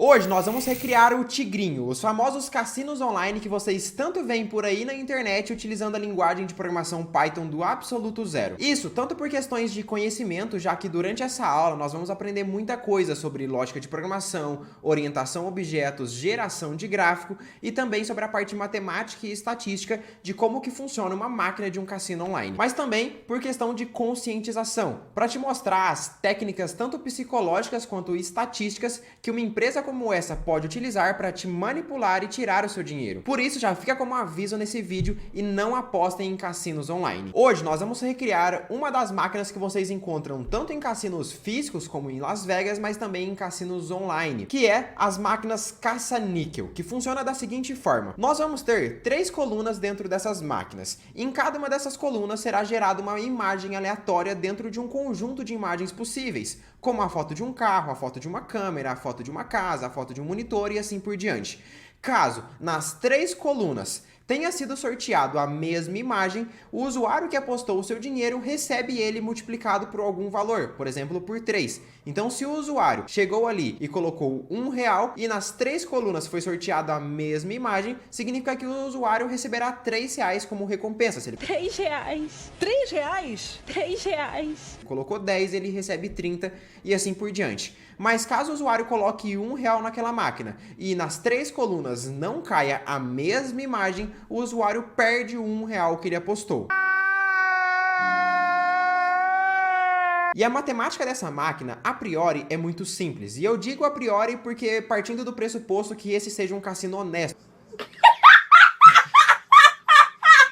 Hoje nós vamos recriar o Tigrinho, os famosos cassinos online que vocês tanto veem por aí na internet utilizando a linguagem de programação Python do absoluto zero. Isso tanto por questões de conhecimento, já que durante essa aula nós vamos aprender muita coisa sobre lógica de programação, orientação a objetos, geração de gráfico e também sobre a parte matemática e estatística de como que funciona uma máquina de um cassino online. Mas também por questão de conscientização, para te mostrar as técnicas tanto psicológicas quanto estatísticas que uma empresa como essa pode utilizar para te manipular e tirar o seu dinheiro. Por isso, já fica como aviso nesse vídeo e não apostem em cassinos online. Hoje nós vamos recriar uma das máquinas que vocês encontram tanto em cassinos físicos como em Las Vegas, mas também em cassinos online, que é as máquinas caça-níquel, que funciona da seguinte forma. Nós vamos ter 3 colunas dentro dessas máquinas. Em cada uma dessas colunas será gerada uma imagem aleatória dentro de um conjunto de imagens possíveis, como a foto de um carro, a foto de uma câmera, a foto de uma casa, a foto de um monitor e assim por diante. Caso nas 3 colunas tenha sido sorteado a mesma imagem, o usuário que apostou o seu dinheiro recebe ele multiplicado por algum valor, por exemplo, por 3. Então, se o usuário chegou ali e colocou R$1 e nas 3 colunas foi sorteado a mesma imagem, significa que o usuário receberá R$3 como recompensa. Se ele R$3? R$3? R$3? colocou 10, ele recebe 30 e assim por diante. Mas caso o usuário coloque R$1 naquela máquina e nas 3 colunas não caia a mesma imagem, o usuário perde o R$1 que ele apostou. E a matemática dessa máquina, a priori, é muito simples. E eu digo a priori porque partindo do pressuposto que esse seja um cassino honesto.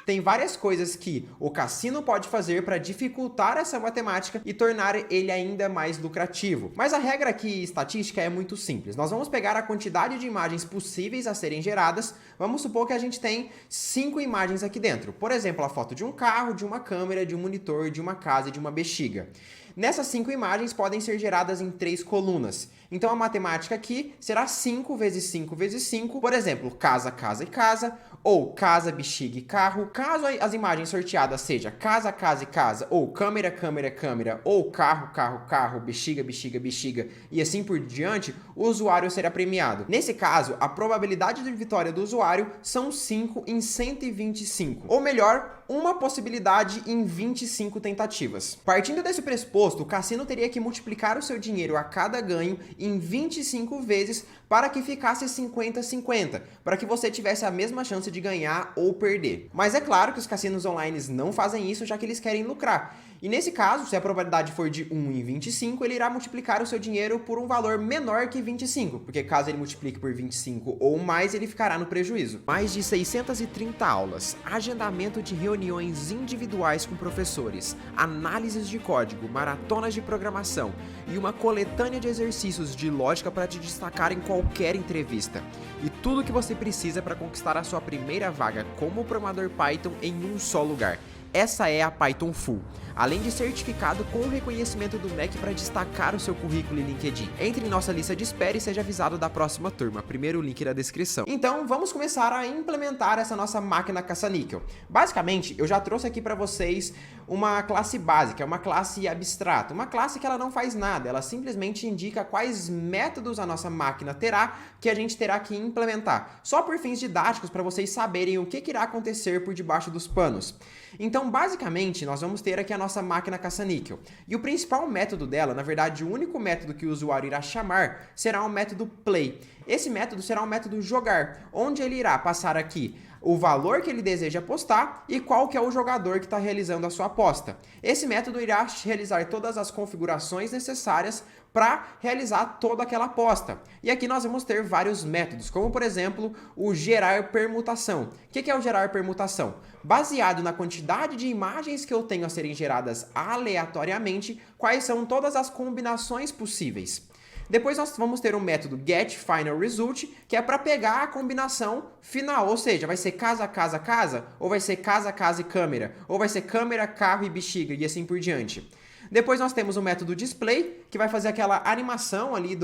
Tem várias coisas que o cassino pode fazer para dificultar essa matemática e tornar ele ainda mais lucrativo. Mas a regra aqui estatística é muito simples. Nós vamos pegar a quantidade de imagens possíveis a serem geradas. Vamos supor que a gente tem 5 imagens aqui dentro. Por exemplo, a foto de um carro, de uma câmera, de um monitor, de uma casa e de uma bexiga. Nessas 5 imagens podem ser geradas em 3 colunas. Então a matemática aqui será 5 vezes 5 vezes 5. Por exemplo, casa, casa e casa, ou casa, bexiga e carro. Caso as imagens sorteadas seja casa, casa e casa, ou câmera, câmera, câmera, ou carro, carro, carro, bexiga, bexiga, bexiga, e assim por diante, o usuário será premiado. Nesse caso, a probabilidade de vitória do usuário são 5 em 125. Ou melhor, uma possibilidade em 25 tentativas. Partindo desse pressuposto, o cassino teria que multiplicar o seu dinheiro a cada ganho em 25 vezes para que ficasse 50-50, para que você tivesse a mesma chance de ganhar ou perder. Mas é claro que os cassinos online não fazem isso, já que eles querem lucrar. E nesse caso, se a probabilidade for de 1 em 25, ele irá multiplicar o seu dinheiro por um valor menor que 25, porque caso ele multiplique por 25 ou mais, ele ficará no prejuízo. Mais de 630 aulas, agendamento de reuniões individuais com professores, análises de código, maratonas de programação e uma coletânea de exercícios de lógica para te destacar em qualquer entrevista. E tudo o que você precisa para conquistar a sua primeira vaga como programador Python em um só lugar. Essa é a Python Full, além de certificado com reconhecimento do MEC para destacar o seu currículo e LinkedIn. Entre em nossa lista de espera e seja avisado da próxima turma, primeiro link na descrição. Então vamos começar a implementar essa nossa máquina caça-níquel. Basicamente, eu já trouxe aqui para vocês uma classe básica, uma classe abstrata, uma classe que ela não faz nada, ela simplesmente indica quais métodos a nossa máquina terá que a gente terá que implementar, só por fins didáticos para vocês saberem o que irá acontecer por debaixo dos panos. Então, basicamente, nós vamos ter aqui a nossa máquina caça-níquel. E o principal método dela, na verdade, o único método que o usuário irá chamar, será o método play. Esse método será um método jogar, onde ele irá passar aqui o valor que ele deseja apostar e qual que é o jogador que está realizando a sua aposta. Esse método irá realizar todas as configurações necessárias para realizar toda aquela aposta. E aqui nós vamos ter vários métodos, como por exemplo, o gerar permutação. O que é o gerar permutação? Baseado na quantidade de imagens que eu tenho a serem geradas aleatoriamente, quais são todas as combinações possíveis. Depois nós vamos ter o método getFinalResult, que é para pegar a combinação final, ou seja, vai ser casa, casa, casa, ou vai ser casa, casa e câmera, ou vai ser câmera, carro e bexiga, e assim por diante. Depois nós temos o método display, que vai fazer aquela animação ali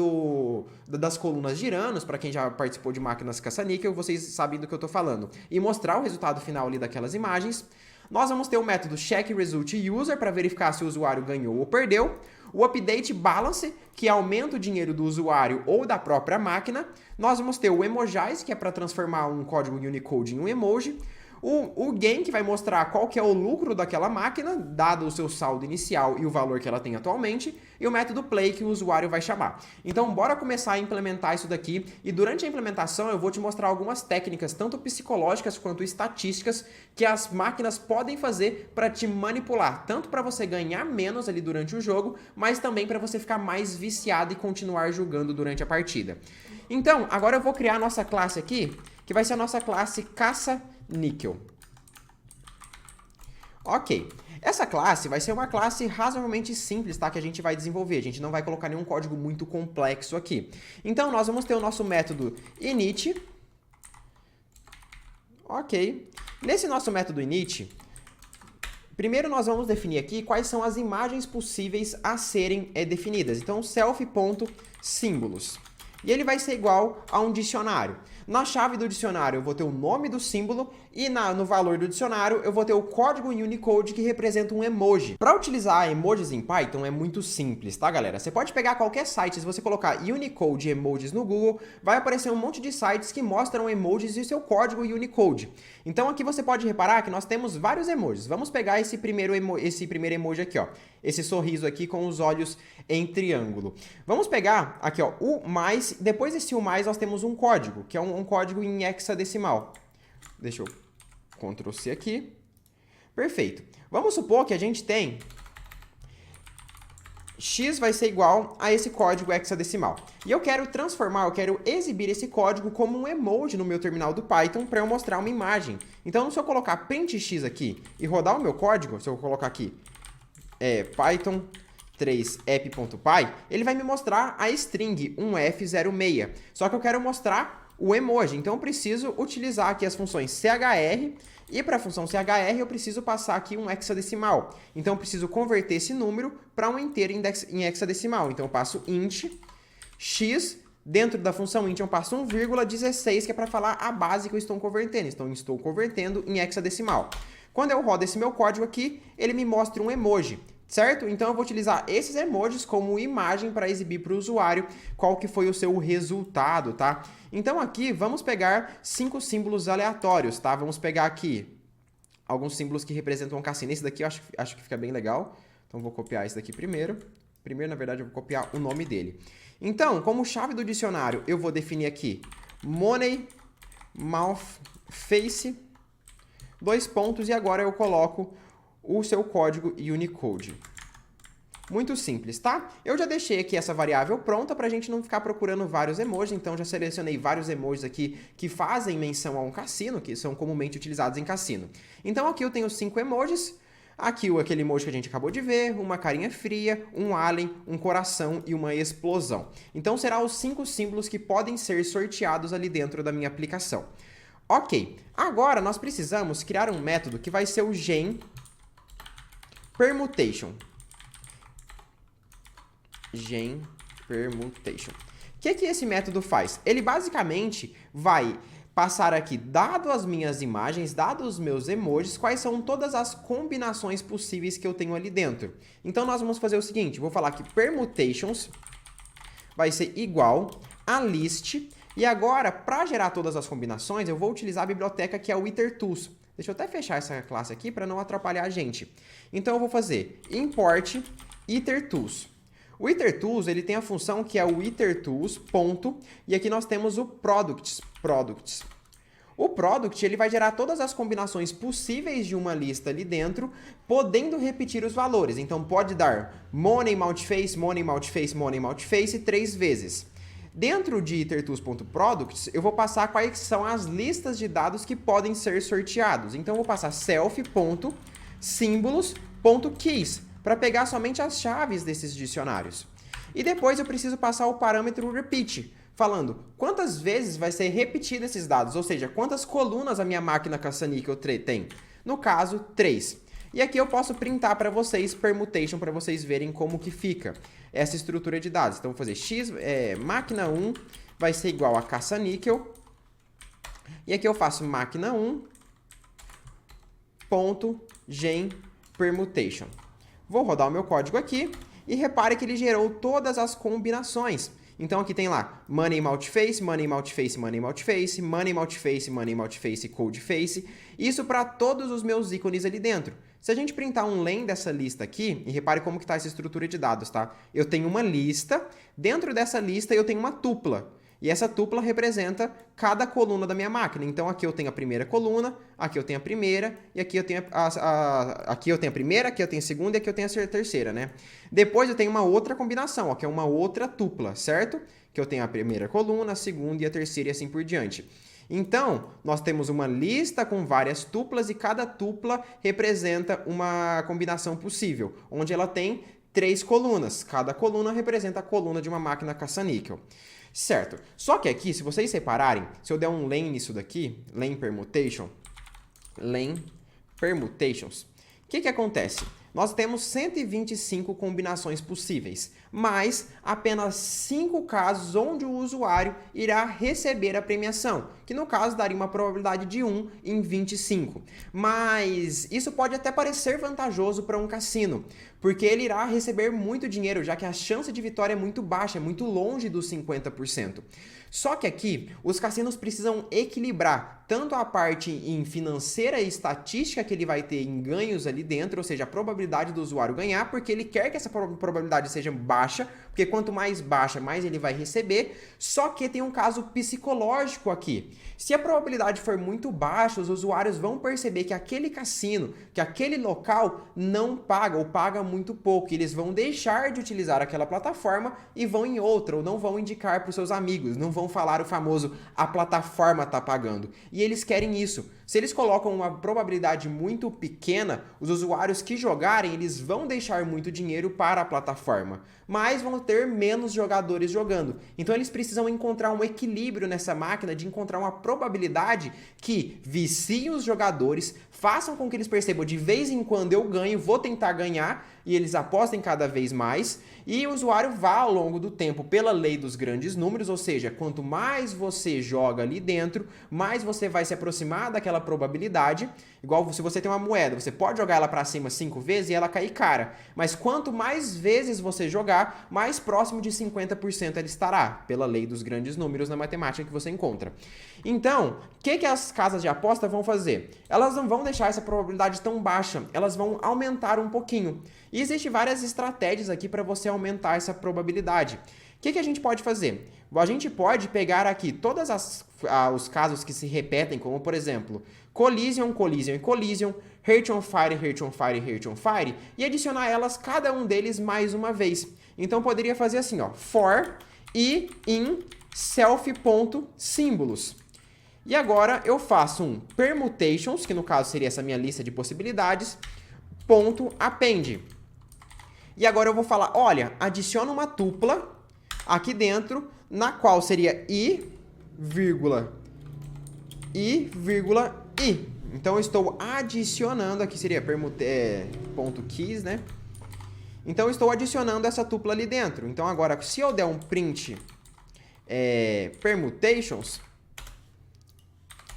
das colunas girando, para quem já participou de máquinas caça-níquel, vocês sabem do que eu estou falando, e mostrar o resultado final ali daquelas imagens. Nós vamos ter o método checkResultUser para verificar se o usuário ganhou ou perdeu. O update balance, que aumenta o dinheiro do usuário ou da própria máquina. Nós vamos ter o emojize, que é para transformar um código Unicode em um emoji. O gain, que vai mostrar qual que é o lucro daquela máquina, dado o seu saldo inicial e o valor que ela tem atualmente, e o método play, que o usuário vai chamar. Então, bora começar a implementar isso daqui, e durante a implementação eu vou te mostrar algumas técnicas, tanto psicológicas quanto estatísticas, que as máquinas podem fazer para te manipular, tanto para você ganhar menos ali durante o jogo, mas também para você ficar mais viciado e continuar jogando durante a partida. Então, agora eu vou criar a nossa classe aqui, que vai ser a nossa classe caça-níquel. Ok, essa classe vai ser uma classe razoavelmente simples, tá? Que a gente vai desenvolver, a gente não vai colocar nenhum código muito complexo aqui. Então, nós vamos ter o nosso método init. Ok, nesse nosso método init, primeiro nós vamos definir aqui quais são as imagens possíveis a serem definidas. Então, self.símbolos. E ele vai ser igual a um dicionário. Na chave do dicionário eu vou ter o nome do símbolo e no valor do dicionário eu vou ter o código em Unicode que representa um emoji. Para utilizar emojis em Python é muito simples, tá, galera? Você pode pegar qualquer site, se você colocar Unicode emojis no Google, vai aparecer um monte de sites que mostram emojis e o seu código em Unicode. Então aqui você pode reparar que nós temos vários emojis. Vamos pegar esse primeiro emoji aqui, ó. Esse sorriso aqui com os olhos em triângulo. Vamos pegar aqui, ó, o mais. Depois desse o mais, nós temos um código, que é um código em hexadecimal. Deixa eu Ctrl C aqui. Perfeito. Vamos supor que a gente tem x vai ser igual a esse código hexadecimal. E eu quero exibir esse código como um emoji no meu terminal do Python para eu mostrar uma imagem. Então, se eu colocar print x aqui e rodar o meu código, se eu colocar aqui Python 3 app.py, ele vai me mostrar a string 1F06. Só que eu quero mostrar o emoji, então eu preciso utilizar aqui as funções CHR, e para a função CHR eu preciso passar aqui um hexadecimal. Então eu preciso converter esse número para um inteiro em hexadecimal. Então eu passo int x, dentro da função int eu passo 1,16, que é para falar a base que eu estou convertendo. Então eu estou convertendo em hexadecimal. Quando eu rodo esse meu código aqui, ele me mostra um emoji, certo? Então eu vou utilizar esses emojis como imagem para exibir para o usuário qual que foi o seu resultado, tá? Então aqui vamos pegar 5 símbolos aleatórios, tá? Vamos pegar aqui alguns símbolos que representam um cassino. Esse daqui eu acho que fica bem legal. Então vou copiar esse daqui primeiro. Primeiro, na verdade, eu vou copiar o nome dele. Então, como chave do dicionário, eu vou definir aqui money, mouth, face, 2 pontos, e agora eu coloco o seu código Unicode. Muito simples, tá? Eu já deixei aqui essa variável pronta para a gente não ficar procurando vários emojis, então já selecionei vários emojis aqui que fazem menção a um cassino, que são comumente utilizados em cassino. Então aqui eu tenho 5 emojis, aqui aquele emoji que a gente acabou de ver, uma carinha fria, um alien, um coração e uma explosão. Então serão os 5 símbolos que podem ser sorteados ali dentro da minha aplicação. Ok, agora nós precisamos criar um método que vai ser o gen permutation. Gen permutation. O que esse método faz? Ele basicamente vai passar aqui, dado as minhas imagens, dado os meus emojis, quais são todas as combinações possíveis que eu tenho ali dentro. Então nós vamos fazer o seguinte, vou falar que permutations vai ser igual a list, e agora, para gerar todas as combinações, eu vou utilizar a biblioteca que é o itertools. Deixa eu até fechar essa classe aqui para não atrapalhar a gente. Então eu vou fazer import itertools. O itertools, ele tem a função que é o itertools, ponto, e aqui nós temos o products. O product, ele vai gerar todas as combinações possíveis de uma lista ali dentro, podendo repetir os valores. Então pode dar money, multiface, money, multiface, money, multiface 3 vezes. Dentro de itertools.products, eu vou passar quais são as listas de dados que podem ser sorteados. Então, eu vou passar self.símbolos.keys para pegar somente as chaves desses dicionários. E depois eu preciso passar o parâmetro repeat, falando quantas vezes vai ser repetido esses dados, ou seja, quantas colunas a minha máquina caça-níquel tem. No caso, 3. E aqui eu posso printar para vocês permutation, para vocês verem como que fica essa estrutura de dados. Então, vou fazer máquina 1 vai ser igual a caça-níquel. E aqui eu faço máquina 1 ponto gen permutation. Vou rodar o meu código aqui. E repare que ele gerou todas as combinações. Então aqui tem lá Money Multiface, Money Multiface, Money Multiface, Money Multiface, Money Multiface, Codeface. Isso para todos os meus ícones ali dentro. Se a gente printar um len dessa lista aqui, e repare como que está essa estrutura de dados, tá? Eu tenho uma lista, dentro dessa lista eu tenho uma tupla. E essa tupla representa cada coluna da minha máquina. Então aqui eu tenho a primeira coluna, aqui eu tenho a primeira, e aqui eu tenho aqui eu tenho a primeira, aqui eu tenho a segunda e aqui eu tenho a terceira, né? Depois eu tenho uma outra combinação, ó, que é uma outra tupla, certo? Que eu tenho a primeira coluna, a segunda e a terceira e assim por diante. Então, nós temos uma lista com várias tuplas e cada tupla representa uma combinação possível, onde ela tem 3 colunas. Cada coluna representa a coluna de uma máquina caça-níquel. Certo. Só que aqui, se vocês separarem, se eu der um len nisso daqui, len permutations, o que acontece? Nós temos 125 combinações possíveis, mas apenas 5 casos onde o usuário irá receber a premiação, que no caso daria uma probabilidade de 1 em 25. Mas isso pode até parecer vantajoso para um cassino, porque ele irá receber muito dinheiro, já que a chance de vitória é muito baixa, é muito longe dos 50%. Só que aqui, os cassinos precisam equilibrar tanto a parte em financeira e estatística que ele vai ter em ganhos ali dentro, ou seja, a probabilidade do usuário ganhar, porque ele quer que essa probabilidade seja baixa, porque quanto mais baixa, mais ele vai receber. Só que tem um caso psicológico aqui. Se a probabilidade for muito baixa, os usuários vão perceber que aquele cassino, que aquele local não paga ou paga muito pouco. E eles vão deixar de utilizar aquela plataforma e vão em outra, ou não vão indicar para os seus amigos, não vão falar o famoso a plataforma está pagando. E eles querem isso. Se eles colocam uma probabilidade muito pequena, os usuários que jogarem, eles vão deixar muito dinheiro para a plataforma, mas vão ter menos jogadores jogando. Então eles precisam encontrar um equilíbrio nessa máquina de encontrar uma probabilidade que vicie os jogadores, façam com que eles percebam de vez em quando eu ganho, vou tentar ganhar, e eles apostem cada vez mais, e o usuário vá ao longo do tempo pela lei dos grandes números, ou seja, quanto mais você joga ali dentro, mais você vai se aproximar daquela probabilidade. Igual se você tem uma moeda, você pode jogar ela para cima 5 vezes e ela cair cara, mas quanto mais vezes você jogar, mais próximo de 50% ela estará, pela lei dos grandes números na matemática que você encontra. Então, o que as casas de aposta vão fazer? Elas não vão deixar essa probabilidade tão baixa, elas vão aumentar um pouquinho. E existem várias estratégias aqui para você aumentar essa probabilidade. O que a gente pode fazer? A gente pode pegar aqui todos os casos que se repetem, como por exemplo, Collision, Collision e Collision, Heart on Fire, Heart on Fire, Heart on Fire, e adicionar elas, cada um deles, mais uma vez. Então poderia fazer assim, ó, for e in self.símbolos. E agora eu faço um permutations, que no caso seria essa minha lista de possibilidades, ponto append. E agora eu vou falar, olha, adiciona uma tupla aqui dentro, na qual seria i, vírgula, i. Então eu estou adicionando, aqui seria ponto keys, né? Então eu estou adicionando essa tupla ali dentro. Então agora, se eu der um print permutations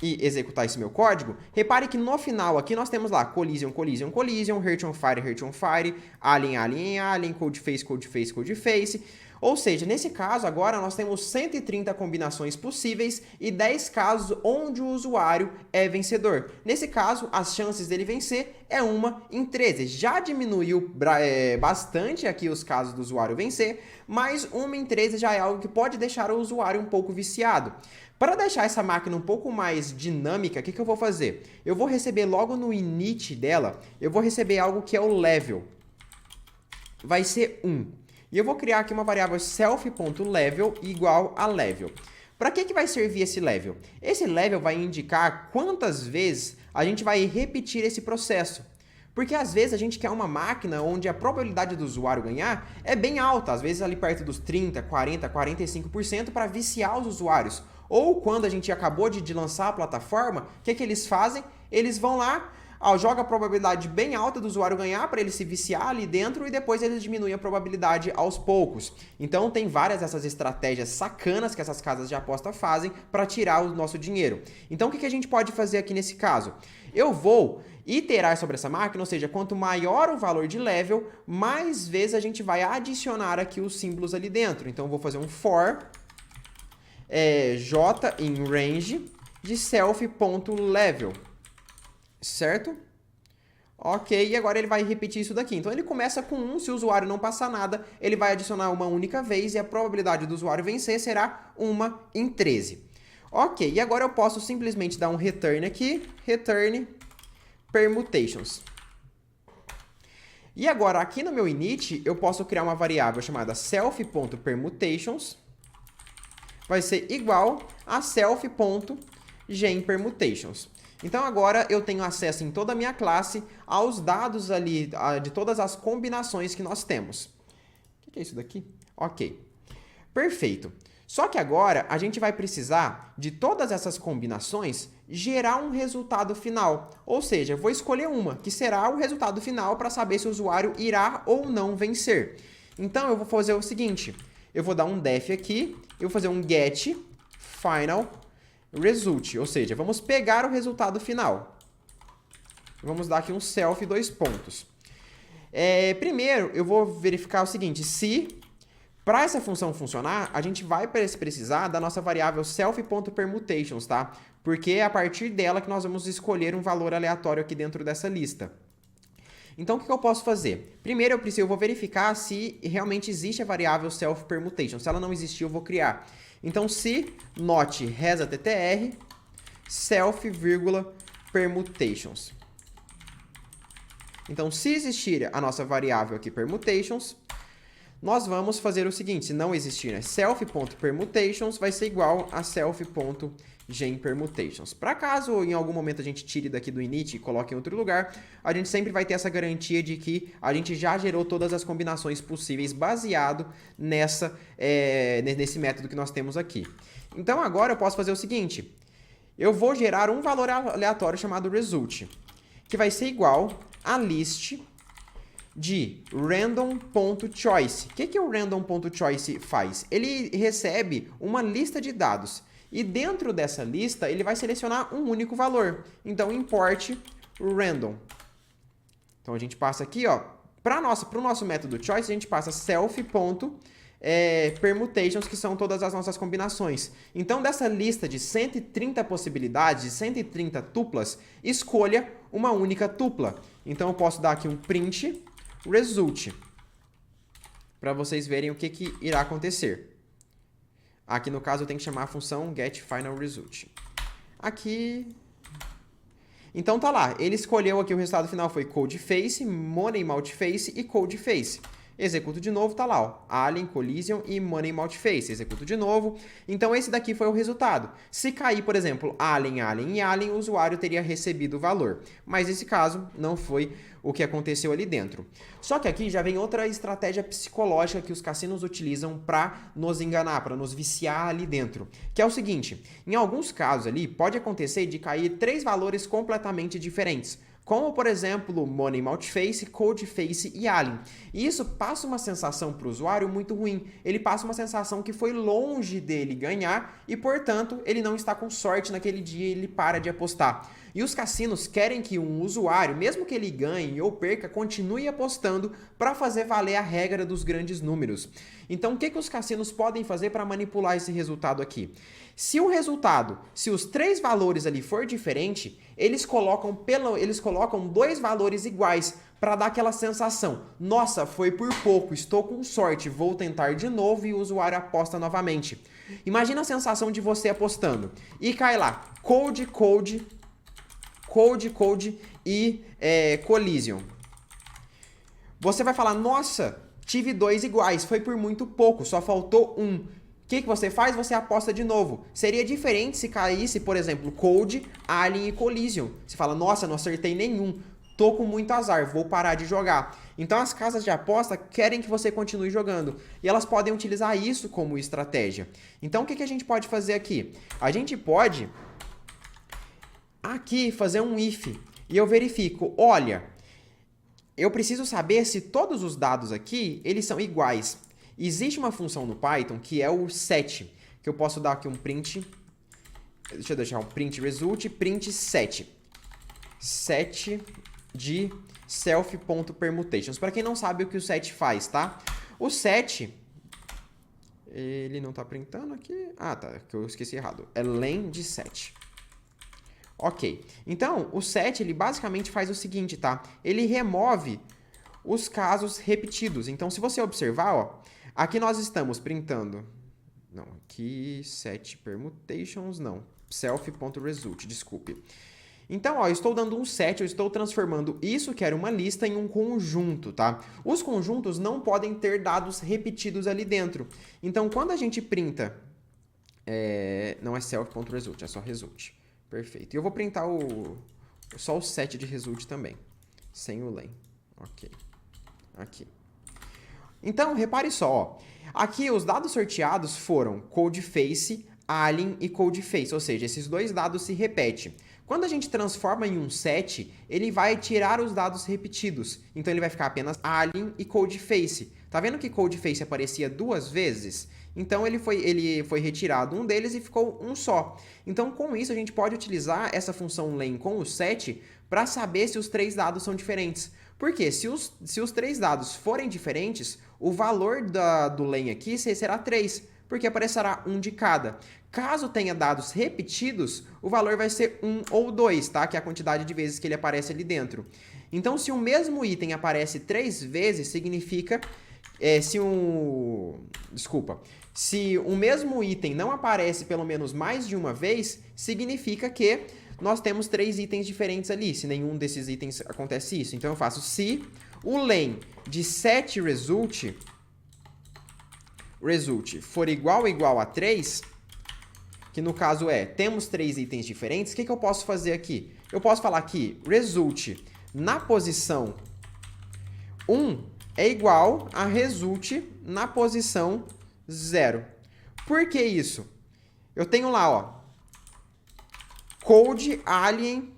e executar esse meu código, repare que no final aqui nós temos lá collision, collision, collision, Heart on Fire, Heart on Fire, alien, alien, alien, codeface, codeface, codeface. Ou seja, nesse caso agora nós temos 130 combinações possíveis e 10 casos onde o usuário é vencedor. Nesse caso, as chances dele vencer é 1 em 13. Já diminuiu bastante aqui os casos do usuário vencer, mas 1 em 13 já é algo que pode deixar o usuário um pouco viciado. Para deixar essa máquina um pouco mais dinâmica, o que eu vou fazer? Eu vou receber logo no init dela, eu vou receber algo que é o level. Vai ser 1. E eu vou criar aqui uma variável self.level igual a level. Para que vai servir esse level? Esse level vai indicar quantas vezes a gente vai repetir esse processo. Porque às vezes a gente quer uma máquina onde a probabilidade do usuário ganhar é bem alta, às vezes ali perto dos 30, 40, 45% para viciar os usuários. Ou quando a gente acabou de lançar a plataforma, o que eles fazem? Eles vão lá, joga a probabilidade bem alta do usuário ganhar para ele se viciar ali dentro e depois eles diminuem a probabilidade aos poucos. Então tem várias dessas estratégias sacanas que essas casas de aposta fazem para tirar o nosso dinheiro. Então o que a gente pode fazer aqui nesse caso? Eu vou iterar sobre essa máquina, ou seja, quanto maior o valor de level, mais vezes a gente vai adicionar aqui os símbolos ali dentro. Então eu vou fazer um for j in range de self.level, certo? Ok, e agora ele vai repetir isso daqui. Então ele começa com 1, se o usuário não passar nada, ele vai adicionar uma única vez e a probabilidade do usuário vencer será 1 em 13. Ok, e agora eu posso simplesmente dar um return aqui, return permutations. E agora aqui no meu init eu posso criar uma variável chamada self.permutations, vai ser igual a self.genPermutations. Então agora eu tenho acesso em toda a minha classe aos dados ali de todas as combinações que nós temos. O que é isso daqui? Ok. Perfeito. Só que agora a gente vai precisar de todas essas combinações gerar um resultado final. Ou seja, eu vou escolher uma, que será o resultado final para saber se o usuário irá ou não vencer. Então eu vou fazer o seguinte, eu vou dar um def aqui, eu vou fazer um get final result, ou seja, vamos pegar o resultado final. Vamos dar aqui um self 2 pontos. Primeiro, eu vou verificar o seguinte, se para essa função funcionar, a gente vai precisar da nossa variável self.permutations, tá? Porque é a partir dela que nós vamos escolher um valor aleatório aqui dentro dessa lista. Então, o que eu posso fazer? Primeiro, eu vou verificar se realmente existe a variável self.permutation. Se ela não existir, eu vou criar. Então, se not resattr self,permutations. Então, se existir a nossa variável aqui, permutations, nós vamos fazer o seguinte, se não existir, né, self.permutations vai ser igual a self.genPermutations. Para caso em algum momento a gente tire daqui do init e coloque em outro lugar, a gente sempre vai ter essa garantia de que a gente já gerou todas as combinações possíveis baseado nesse método que nós temos aqui. Então agora eu posso fazer o seguinte, eu vou gerar um valor aleatório chamado result, que vai ser igual a list de random.choice. O que o random.choice faz? Ele recebe uma lista de dados e dentro dessa lista ele vai selecionar um único valor. Então, import random. Então, a gente passa aqui, para o nosso método choice, a gente passa self.permutations, que são todas as nossas combinações. Então, dessa lista de 130 possibilidades, de 130 tuplas, escolha uma única tupla. Então, eu posso dar aqui um print result, para vocês verem o que irá acontecer. Aqui no caso eu tenho que chamar a função getFinalResult. Aqui... Então tá lá, ele escolheu aqui, o resultado final foi CodeFace, MoneyMultiFace e CodeFace. Executo de novo, tá lá, Alien, Collision e MoneyMultiFace. Executo de novo. Então esse daqui foi o resultado. Se cair, por exemplo, Alien, Alien e Alien, o usuário teria recebido o valor. Mas nesse caso, não foi o que aconteceu ali dentro. Só que aqui já vem outra estratégia psicológica que os cassinos utilizam para nos enganar, para nos viciar ali dentro. Que é o seguinte, em alguns casos ali, pode acontecer de cair 3 valores completamente diferentes. Como, por exemplo, MoneyMultiFace, CodeFace e Alien. E isso passa uma sensação para o usuário muito ruim. Ele passa uma sensação que foi longe dele ganhar e, portanto, ele não está com sorte naquele dia e ele para de apostar. E os cassinos querem que um usuário, mesmo que ele ganhe ou perca, continue apostando para fazer valer a regra dos grandes números. Então, o que os cassinos podem fazer para manipular esse resultado aqui? Se o resultado, se os 3 valores ali for diferente, eles colocam 2 valores iguais para dar aquela sensação. Nossa, foi por pouco, estou com sorte, vou tentar de novo e o usuário aposta novamente. Imagina a sensação de você apostando e cai lá, Code e Collision. Você vai falar, nossa, tive 2 iguais, foi por muito pouco, só faltou 1. O que você faz? Você aposta de novo. Seria diferente se caísse, por exemplo, Code, Alien e Collision. Você fala, nossa, não acertei nenhum, tô com muito azar, vou parar de jogar. Então as casas de aposta querem que você continue jogando. E elas podem utilizar isso como estratégia. Então o que a gente pode fazer aqui? A gente pode aqui fazer um if. e eu verifico, olha, eu preciso saber se todos os dados aqui, eles são iguais. Existe uma função no Python que é o set, que eu posso dar aqui um print, deixa eu deixar um print result, print set. Set de self.permutations. Para quem não sabe o que o set faz, tá? O set, ele não tá printando aqui. Ah, tá, que eu esqueci errado. É len de set. Ok. Então, o set, ele basicamente faz o seguinte, tá? Ele remove os casos repetidos. Então, se você observar, ó, aqui nós estamos printando... Não, aqui set permutations, não. Self.result, desculpe. Então, ó, eu estou dando um set, eu estou transformando isso, que era uma lista, em um conjunto, tá? Os conjuntos não podem ter dados repetidos ali dentro. Então, quando a gente printa... não é self.result, é só result. Perfeito. E eu vou printar só o set de result também, sem o len. Ok. Aqui. Então, repare só, ó. Aqui os dados sorteados foram codeface, alien e codeface, ou seja, esses dois dados se repetem. Quando a gente transforma em um set, ele vai tirar os dados repetidos. Então, ele vai ficar apenas alien e codeface. Tá vendo que codeface aparecia duas vezes? Então, ele foi retirado um deles e ficou um só. Então, com isso, a gente pode utilizar essa função len com o set para saber se os três dados são diferentes. Porque se os três dados forem diferentes, o valor do len aqui será 3, porque aparecerá um de cada. Caso tenha dados repetidos, o valor vai ser 1 ou 2, tá? Que é a quantidade de vezes que ele aparece ali dentro. Então, se o mesmo item aparece 3 vezes, significa... Se o mesmo item não aparece pelo menos mais de uma vez, significa que nós temos 3 itens diferentes ali, se nenhum desses itens acontece isso. Então, eu faço se o len de set result for igual a 3, que no caso temos 3 itens diferentes, o que eu posso fazer aqui? Eu posso falar que result na posição 1 é igual a result na posição 0. Por que isso? Eu tenho lá, ó, code, alien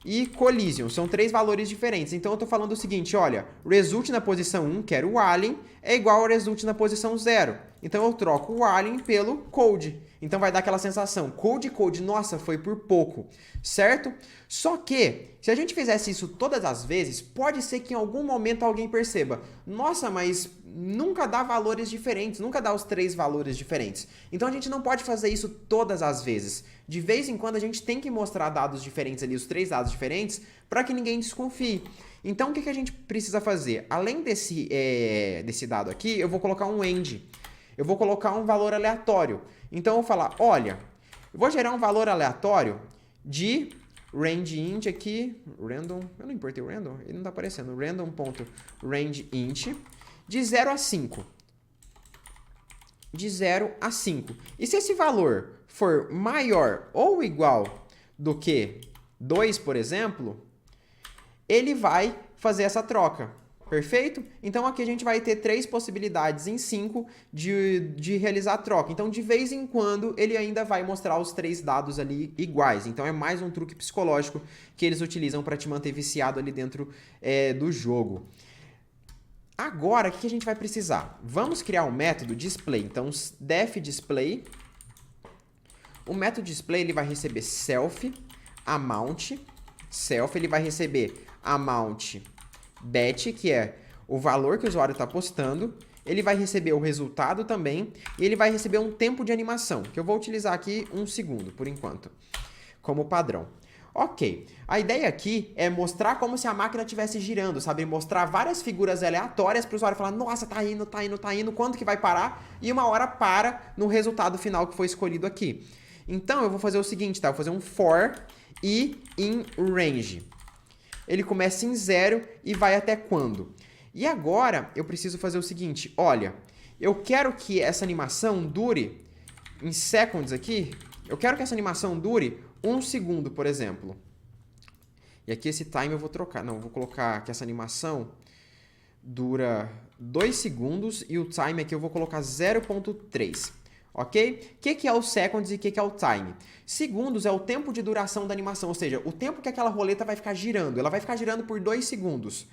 e collision. São 3 valores diferentes. Então, eu estou falando o seguinte, olha, result na posição 1, que era o alien, é igual ao result na posição 0. Então, eu troco o alien pelo code. Então, vai dar aquela sensação, code, nossa, foi por pouco, certo? Só que, se a gente fizesse isso todas as vezes, pode ser que em algum momento alguém perceba, nossa, mas nunca dá valores diferentes, nunca dá os 3 valores diferentes. Então, a gente não pode fazer isso todas as vezes. De vez em quando, a gente tem que mostrar dados diferentes ali, os 3 dados diferentes, para que ninguém desconfie. Então, o que a gente precisa fazer? Além desse dado aqui, eu vou colocar um end. Eu vou colocar um valor aleatório. Então, eu vou falar, olha, eu vou gerar um valor aleatório de rangeInt aqui, random, eu não importei o random, ele não está aparecendo, random.rangeInt, de 0 a 5. De 0 a 5. E se esse valor for maior ou igual do que 2, por exemplo, ele vai fazer essa troca. Perfeito? Então, aqui a gente vai ter 3 possibilidades em 5 de realizar a troca. Então, de vez em quando, ele ainda vai mostrar os 3 dados ali iguais. Então, é mais um truque psicológico que eles utilizam para te manter viciado ali dentro do jogo. Agora, o que a gente vai precisar? Vamos criar um método display. Então, def display. O método display ele vai receber self, amount, self, ele vai receber amount bet, que é o valor que o usuário está postando, ele vai receber o resultado também, e ele vai receber um tempo de animação, que eu vou utilizar aqui 1 segundo, por enquanto, como padrão. Ok, a ideia aqui é mostrar como se a máquina estivesse girando, sabe? Mostrar várias figuras aleatórias para o usuário falar, nossa, tá indo, quando que vai parar? E uma hora para no resultado final que foi escolhido aqui. Então, eu vou fazer o seguinte, tá? Eu vou fazer um for e in range. Ele começa em 0 e vai até quando? E agora, eu preciso fazer o seguinte, olha, eu quero que essa animação dure, em seconds aqui, eu quero que essa animação dure 1 segundo, por exemplo. E aqui esse time eu vou trocar, não, eu vou colocar que essa animação dura 2 segundos e o time aqui eu vou colocar 0.3. ok? O que é o seconds e o que é o time? Segundos é o tempo de duração da animação, ou seja, o tempo que aquela roleta vai ficar girando. Ela vai ficar girando por 2 segundos.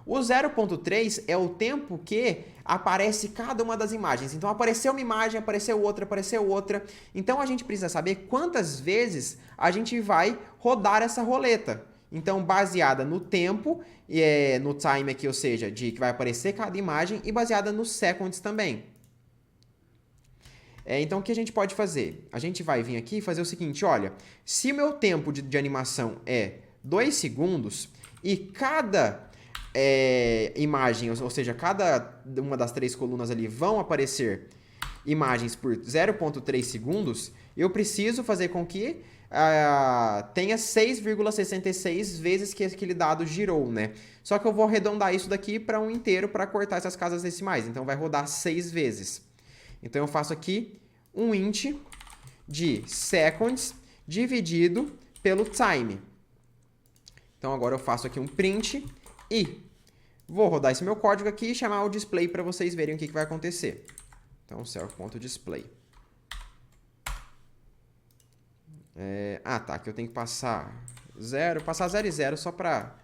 O 0.3 é o tempo que aparece cada uma das imagens. Então, apareceu uma imagem, apareceu outra, apareceu outra. Então, a gente precisa saber quantas vezes a gente vai rodar essa roleta. Então, baseada no tempo, no time aqui, ou seja, de que vai aparecer cada imagem, e baseada nos seconds também. Então, o que a gente pode fazer? A gente vai vir aqui e fazer o seguinte, olha, se o meu tempo de animação é 2 segundos e cada imagem, ou seja, cada uma das 3 colunas ali vão aparecer imagens por 0.3 segundos, eu preciso fazer com que tenha 6,66 vezes que aquele dado girou, né? Só que eu vou arredondar isso daqui para um inteiro para cortar essas casas decimais. Então, vai rodar 6 vezes. Então, eu faço aqui um int de seconds dividido pelo time. Então, agora eu faço aqui um print e vou rodar esse meu código aqui e chamar o display para vocês verem o que vai acontecer. Então, self.display. Tá, aqui eu tenho que passar 0 e 0 só para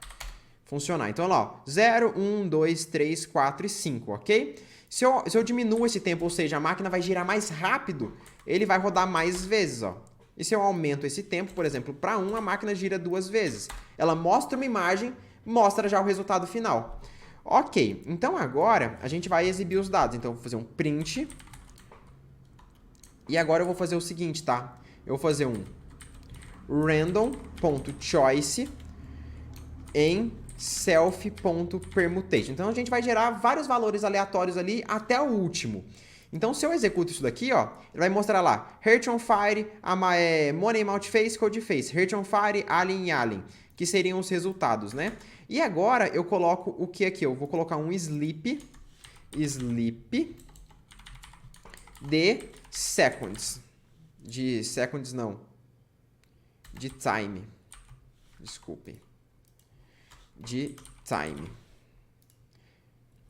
funcionar. Então, olha lá, 0, 1, 2, 3, 4 e 5, ok? Se eu diminuo esse tempo, ou seja, a máquina vai girar mais rápido, ele vai rodar mais vezes, ó. E se eu aumento esse tempo, por exemplo, para 1, a máquina gira 2 vezes. Ela mostra uma imagem, mostra já o resultado final. Ok, então agora a gente vai exibir os dados. Então, eu vou fazer um print. E agora eu vou fazer o seguinte, tá? Eu vou fazer um random.choice em self.permutation. Então, a gente vai gerar vários valores aleatórios ali até o último. Então, se eu executo isso daqui, ó, ele vai mostrar lá, Heart on Fire, Money, Mount Face, Code Face, Heart on Fire, Alien e Alien, que seriam os resultados, né? E agora, eu coloco o que aqui? Eu vou colocar um sleep de seconds. De seconds, não. De time. Desculpem. De time.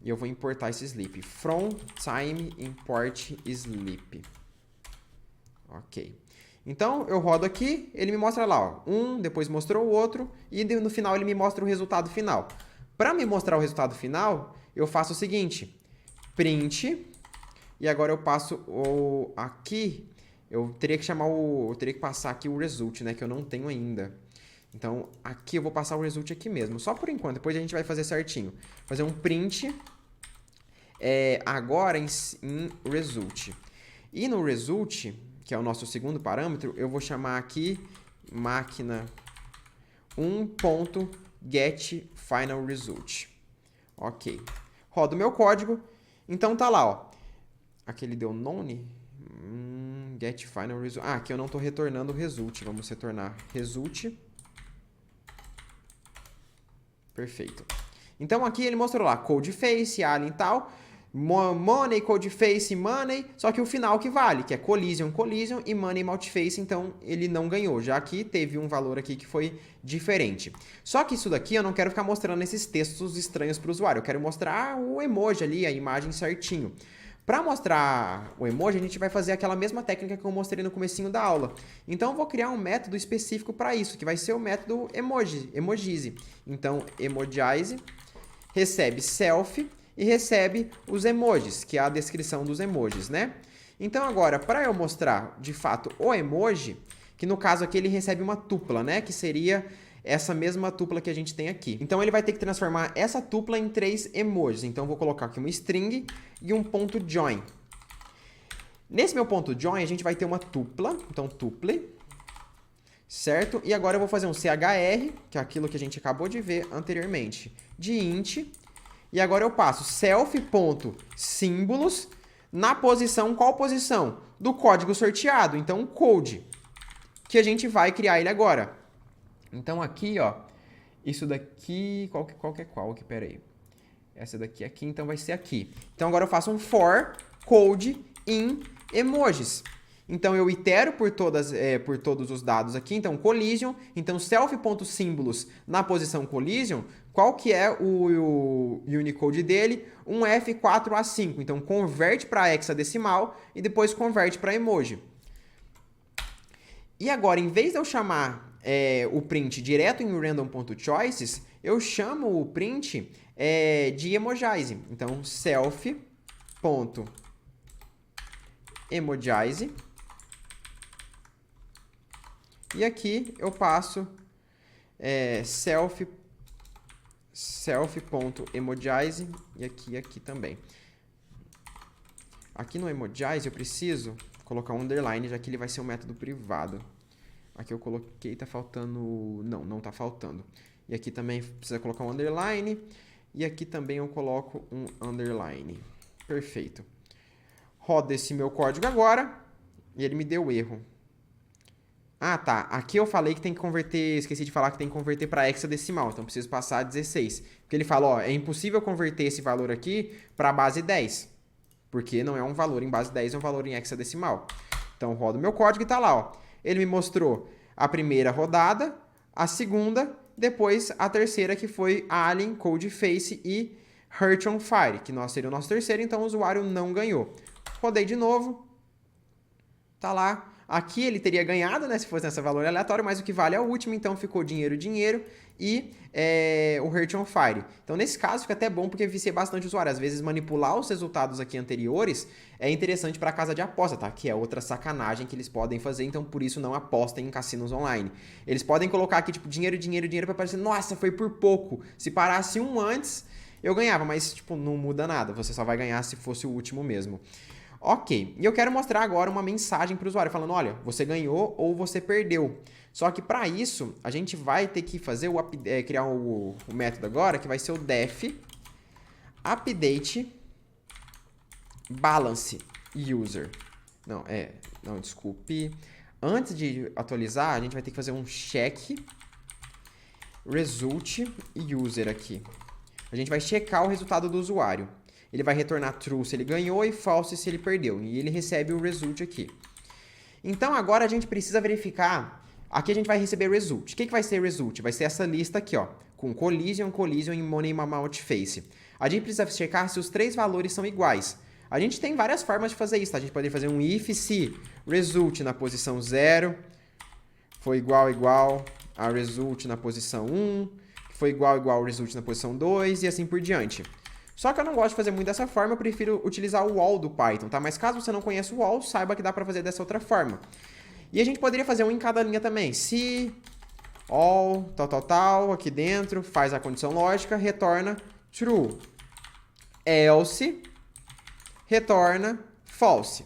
E eu vou importar esse sleep. From time import sleep. Ok. Então, eu rodo aqui, ele me mostra lá, ó, um, depois mostrou o outro, e no final ele me mostra o resultado final. Para me mostrar o resultado final, eu faço o seguinte, print, e agora eu passo aqui, eu teria que passar aqui o result, né, que eu não tenho ainda. Então, aqui eu vou passar o result aqui mesmo, só por enquanto, depois a gente vai fazer certinho. Fazer um print, agora em result. E no result, que é o nosso segundo parâmetro, eu vou chamar aqui máquina 1.getFinalResult. Ok. Rodo o meu código. Então tá lá, ó. Aqui ele deu none. GetFinalResult. Aqui eu não estou retornando o result. Vamos retornar result. Perfeito. Então aqui ele mostrou lá codeface, alien e tal. Money, codeface, money, só que o final que vale, que é collision, collision e money, multiface, então ele não ganhou, já que teve um valor aqui que foi diferente. Só que isso daqui eu não quero ficar mostrando esses textos estranhos para o usuário, eu quero mostrar o emoji ali, a imagem certinho. Para mostrar o emoji, a gente vai fazer aquela mesma técnica que eu mostrei no comecinho da aula. Então eu vou criar um método específico para isso, que vai ser o método emojize. Então, emojize, recebe self, e recebe os emojis, que é a descrição dos emojis, né? Então agora, para eu mostrar de fato o emoji, que no caso aqui ele recebe uma tupla, né? Que seria essa mesma tupla que a gente tem aqui. Então ele vai ter que transformar essa tupla em 3 emojis. Então eu vou colocar aqui uma string e um ponto join. Nesse meu ponto join a gente vai ter uma tupla, então tuple, certo? E agora eu vou fazer um chr, que é aquilo que a gente acabou de ver anteriormente, de int. E agora eu passo self.símbolos na posição, qual posição? Do código sorteado, então o code, que a gente vai criar ele agora. Então aqui, ó, isso daqui, qual que é qual? Aqui, pera aí. Essa daqui então vai ser aqui. Então agora eu faço um for code in emojis. Então, eu itero por todos os dados aqui. Então, collision. Então, self.symbols na posição collision, qual que é o Unicode dele? Um F4A5. Então, converte para hexadecimal e depois converte para emoji. E agora, em vez de eu chamar o print direto em random.choices, eu chamo o print de emojize. Então, self.emojize. E aqui eu passo self.emojize e aqui também. Aqui no emojize eu preciso colocar um underline, já que ele vai ser um método privado. Aqui eu coloquei, tá faltando... Não tá faltando. E aqui também precisa colocar um underline. E aqui também eu coloco um underline. Perfeito. Roda esse meu código agora. E ele me deu erro. Ah, tá. Aqui eu falei que tem que converter... Esqueci de falar que tem que converter para hexadecimal. Então, preciso passar a 16. Porque ele fala, ó, é impossível converter esse valor aqui para base 10. Porque não é um valor em base 10, é um valor em hexadecimal. Então, rodo meu código e tá lá, ó. Ele me mostrou a primeira rodada, a segunda, depois a terceira, que foi Alien, Codeface e Heart on Fire, que seria o nosso terceiro, então o usuário não ganhou. Rodei de novo. Tá lá. Aqui ele teria ganhado, né, se fosse nesse valor aleatório, mas o que vale é o último, então ficou dinheiro, dinheiro e o Heart on Fire. Então, nesse caso, fica até bom porque vicia bastante o usuário. Às vezes, manipular os resultados aqui anteriores é interessante para a casa de aposta, tá? Que é outra sacanagem que eles podem fazer, então por isso não apostem em cassinos online. Eles podem colocar aqui, tipo, dinheiro, dinheiro, dinheiro, para parecer, nossa, foi por pouco. Se parasse um antes, eu ganhava, mas, tipo, não muda nada. Você só vai ganhar se fosse o último mesmo. Ok, e eu quero mostrar agora uma mensagem para o usuário, falando, olha, você ganhou ou você perdeu. Só que para isso, a gente vai ter que fazer criar o método agora, que vai ser o def update balance user. Não, desculpe. Antes de atualizar, a gente vai ter que fazer um check result user aqui. A gente vai checar o resultado do usuário. Ele vai retornar true se ele ganhou e false se ele perdeu. E ele recebe o result aqui. Então, agora a gente precisa verificar... Aqui a gente vai receber result. O que vai ser result? Vai ser essa lista aqui, ó, com collision, collision e money amount face. A gente precisa checar se os três valores são iguais. A gente tem várias formas de fazer isso, tá? A gente pode fazer um if se result na posição 0 foi igual a result na posição 1, que foi igual ao result na posição 2 e assim por diante. Só que eu não gosto de fazer muito dessa forma, eu prefiro utilizar o all do Python, tá? Mas caso você não conheça o all, saiba que dá pra fazer dessa outra forma. E a gente poderia fazer um em cada linha também. Se all, tal, aqui dentro, faz a condição lógica, retorna true. Else, retorna false.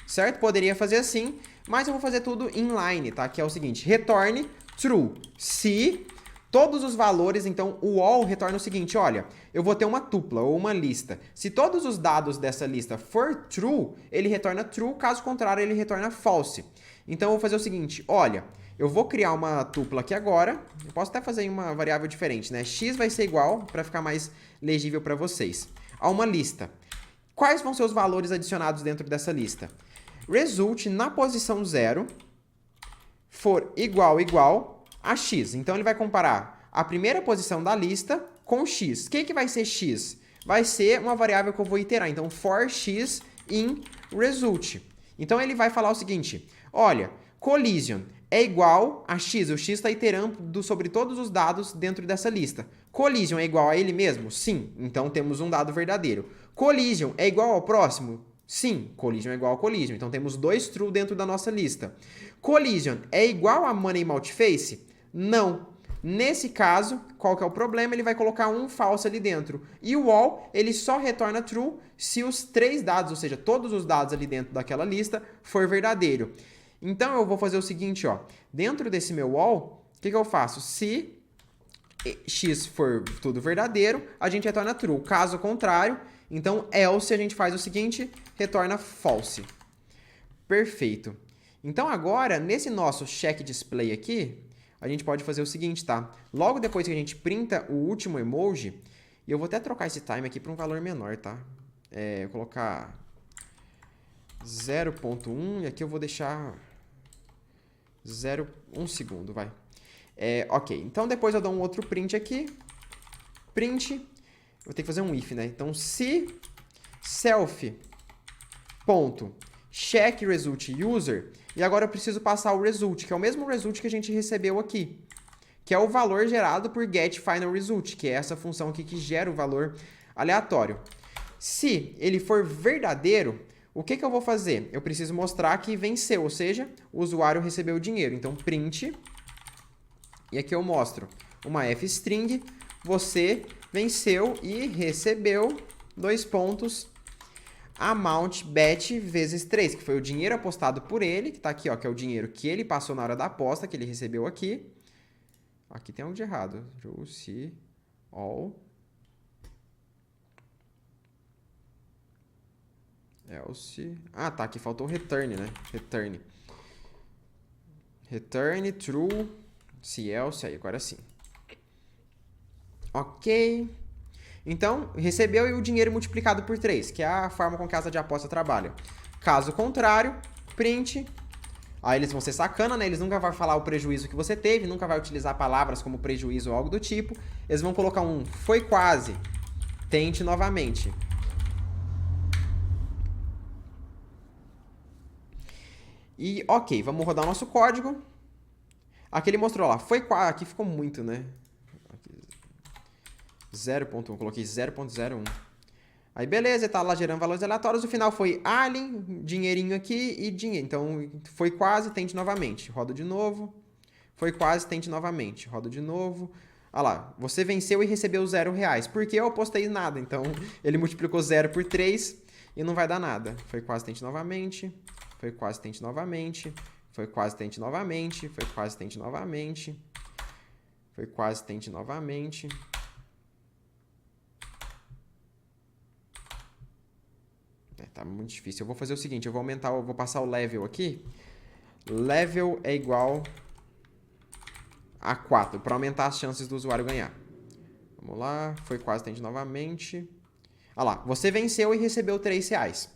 Certo? Poderia fazer assim, mas eu vou fazer tudo inline, tá? Que é o seguinte, retorne true. Se todos os valores, então o all retorna o seguinte, olha, eu vou ter uma tupla ou uma lista. Se todos os dados dessa lista for true, ele retorna true, caso contrário, ele retorna false. Então, eu vou fazer o seguinte, olha, eu vou criar uma tupla aqui agora, eu posso até fazer em uma variável diferente, né? X vai ser igual, para ficar mais legível para vocês, a uma lista. Quais vão ser os valores adicionados dentro dessa lista? Result na posição 0 for igual a X. Então, ele vai comparar a primeira posição da lista com X. O que vai ser X? Vai ser uma variável que eu vou iterar. Então, for X in result. Então, ele vai falar o seguinte, olha, collision é igual a X. O X está iterando sobre todos os dados dentro dessa lista. Collision é igual a ele mesmo? Sim. Então, temos um dado verdadeiro. Collision é igual ao próximo? Sim. Collision é igual a collision. Então, temos dois true dentro da nossa lista. Collision é igual a money multiface? Não. Nesse caso, qual que é o problema? Ele vai colocar um false ali dentro. E o all, ele só retorna true se os três dados, ou seja, todos os dados ali dentro daquela lista, for verdadeiro. Então, eu vou fazer o seguinte, ó. Dentro desse meu all, o que eu faço? Se X for tudo verdadeiro, a gente retorna true. Caso contrário, então, else, a gente faz o seguinte, retorna false. Perfeito. Então, agora, nesse nosso check display aqui, a gente pode fazer o seguinte, tá? Logo depois que a gente printa o último emoji, e eu vou até trocar esse time aqui para um valor menor, tá? Vou colocar 0.1 e aqui eu vou deixar 1 segundo, vai. Ok, então depois eu dou um outro print aqui. Print, vou ter que fazer um if, né? Então, se self.checkResultUser, e agora eu preciso passar o result, que é o mesmo result que a gente recebeu aqui, que é o valor gerado por getFinalResult, que é essa função aqui que gera o valor aleatório. Se ele for verdadeiro, o que eu vou fazer? Eu preciso mostrar que venceu, ou seja, o usuário recebeu o dinheiro. Então, print, e aqui eu mostro uma fstring, você venceu e recebeu, amount bet vezes 3, que foi o dinheiro apostado por ele, que está aqui, ó, que é o dinheiro que ele passou na hora da aposta, que ele recebeu aqui. Aqui tem algo de errado. Juicy all else. Ah, tá. Aqui faltou o return, né? Return true. Se else. Aí, agora sim. Ok. Então, recebeu e o dinheiro multiplicado por 3, que é a forma com que a casa de aposta trabalha. Caso contrário, print. Aí eles vão ser sacana, né? Eles nunca vão falar o prejuízo que você teve, nunca vai utilizar palavras como prejuízo ou algo do tipo. Eles vão colocar um foi quase, tente novamente. E ok, vamos rodar o nosso código. Aqui ele mostrou lá, foi quase, aqui ficou muito, né? 0.1, coloquei 0.01. Aí beleza, tá lá gerando valores aleatórios. O final foi alien, dinheirinho aqui e dinheiro. Então, foi quase, tente novamente. Roda de novo. Foi quase, tente novamente. Roda de novo. Olha lá, você venceu e recebeu R$0. Porque eu apostei nada. Então, ele multiplicou 0 por 3 e não vai dar nada. Foi quase, tente novamente. Foi quase, tente novamente. Foi quase, tente novamente. Foi quase, tente novamente. Foi quase, tente novamente. Tá muito difícil. Eu vou fazer o seguinte, eu vou passar o level aqui. Level é igual a 4, para aumentar as chances do usuário ganhar. Vamos lá, foi quase, tente novamente. Olha lá, você venceu e recebeu R$3.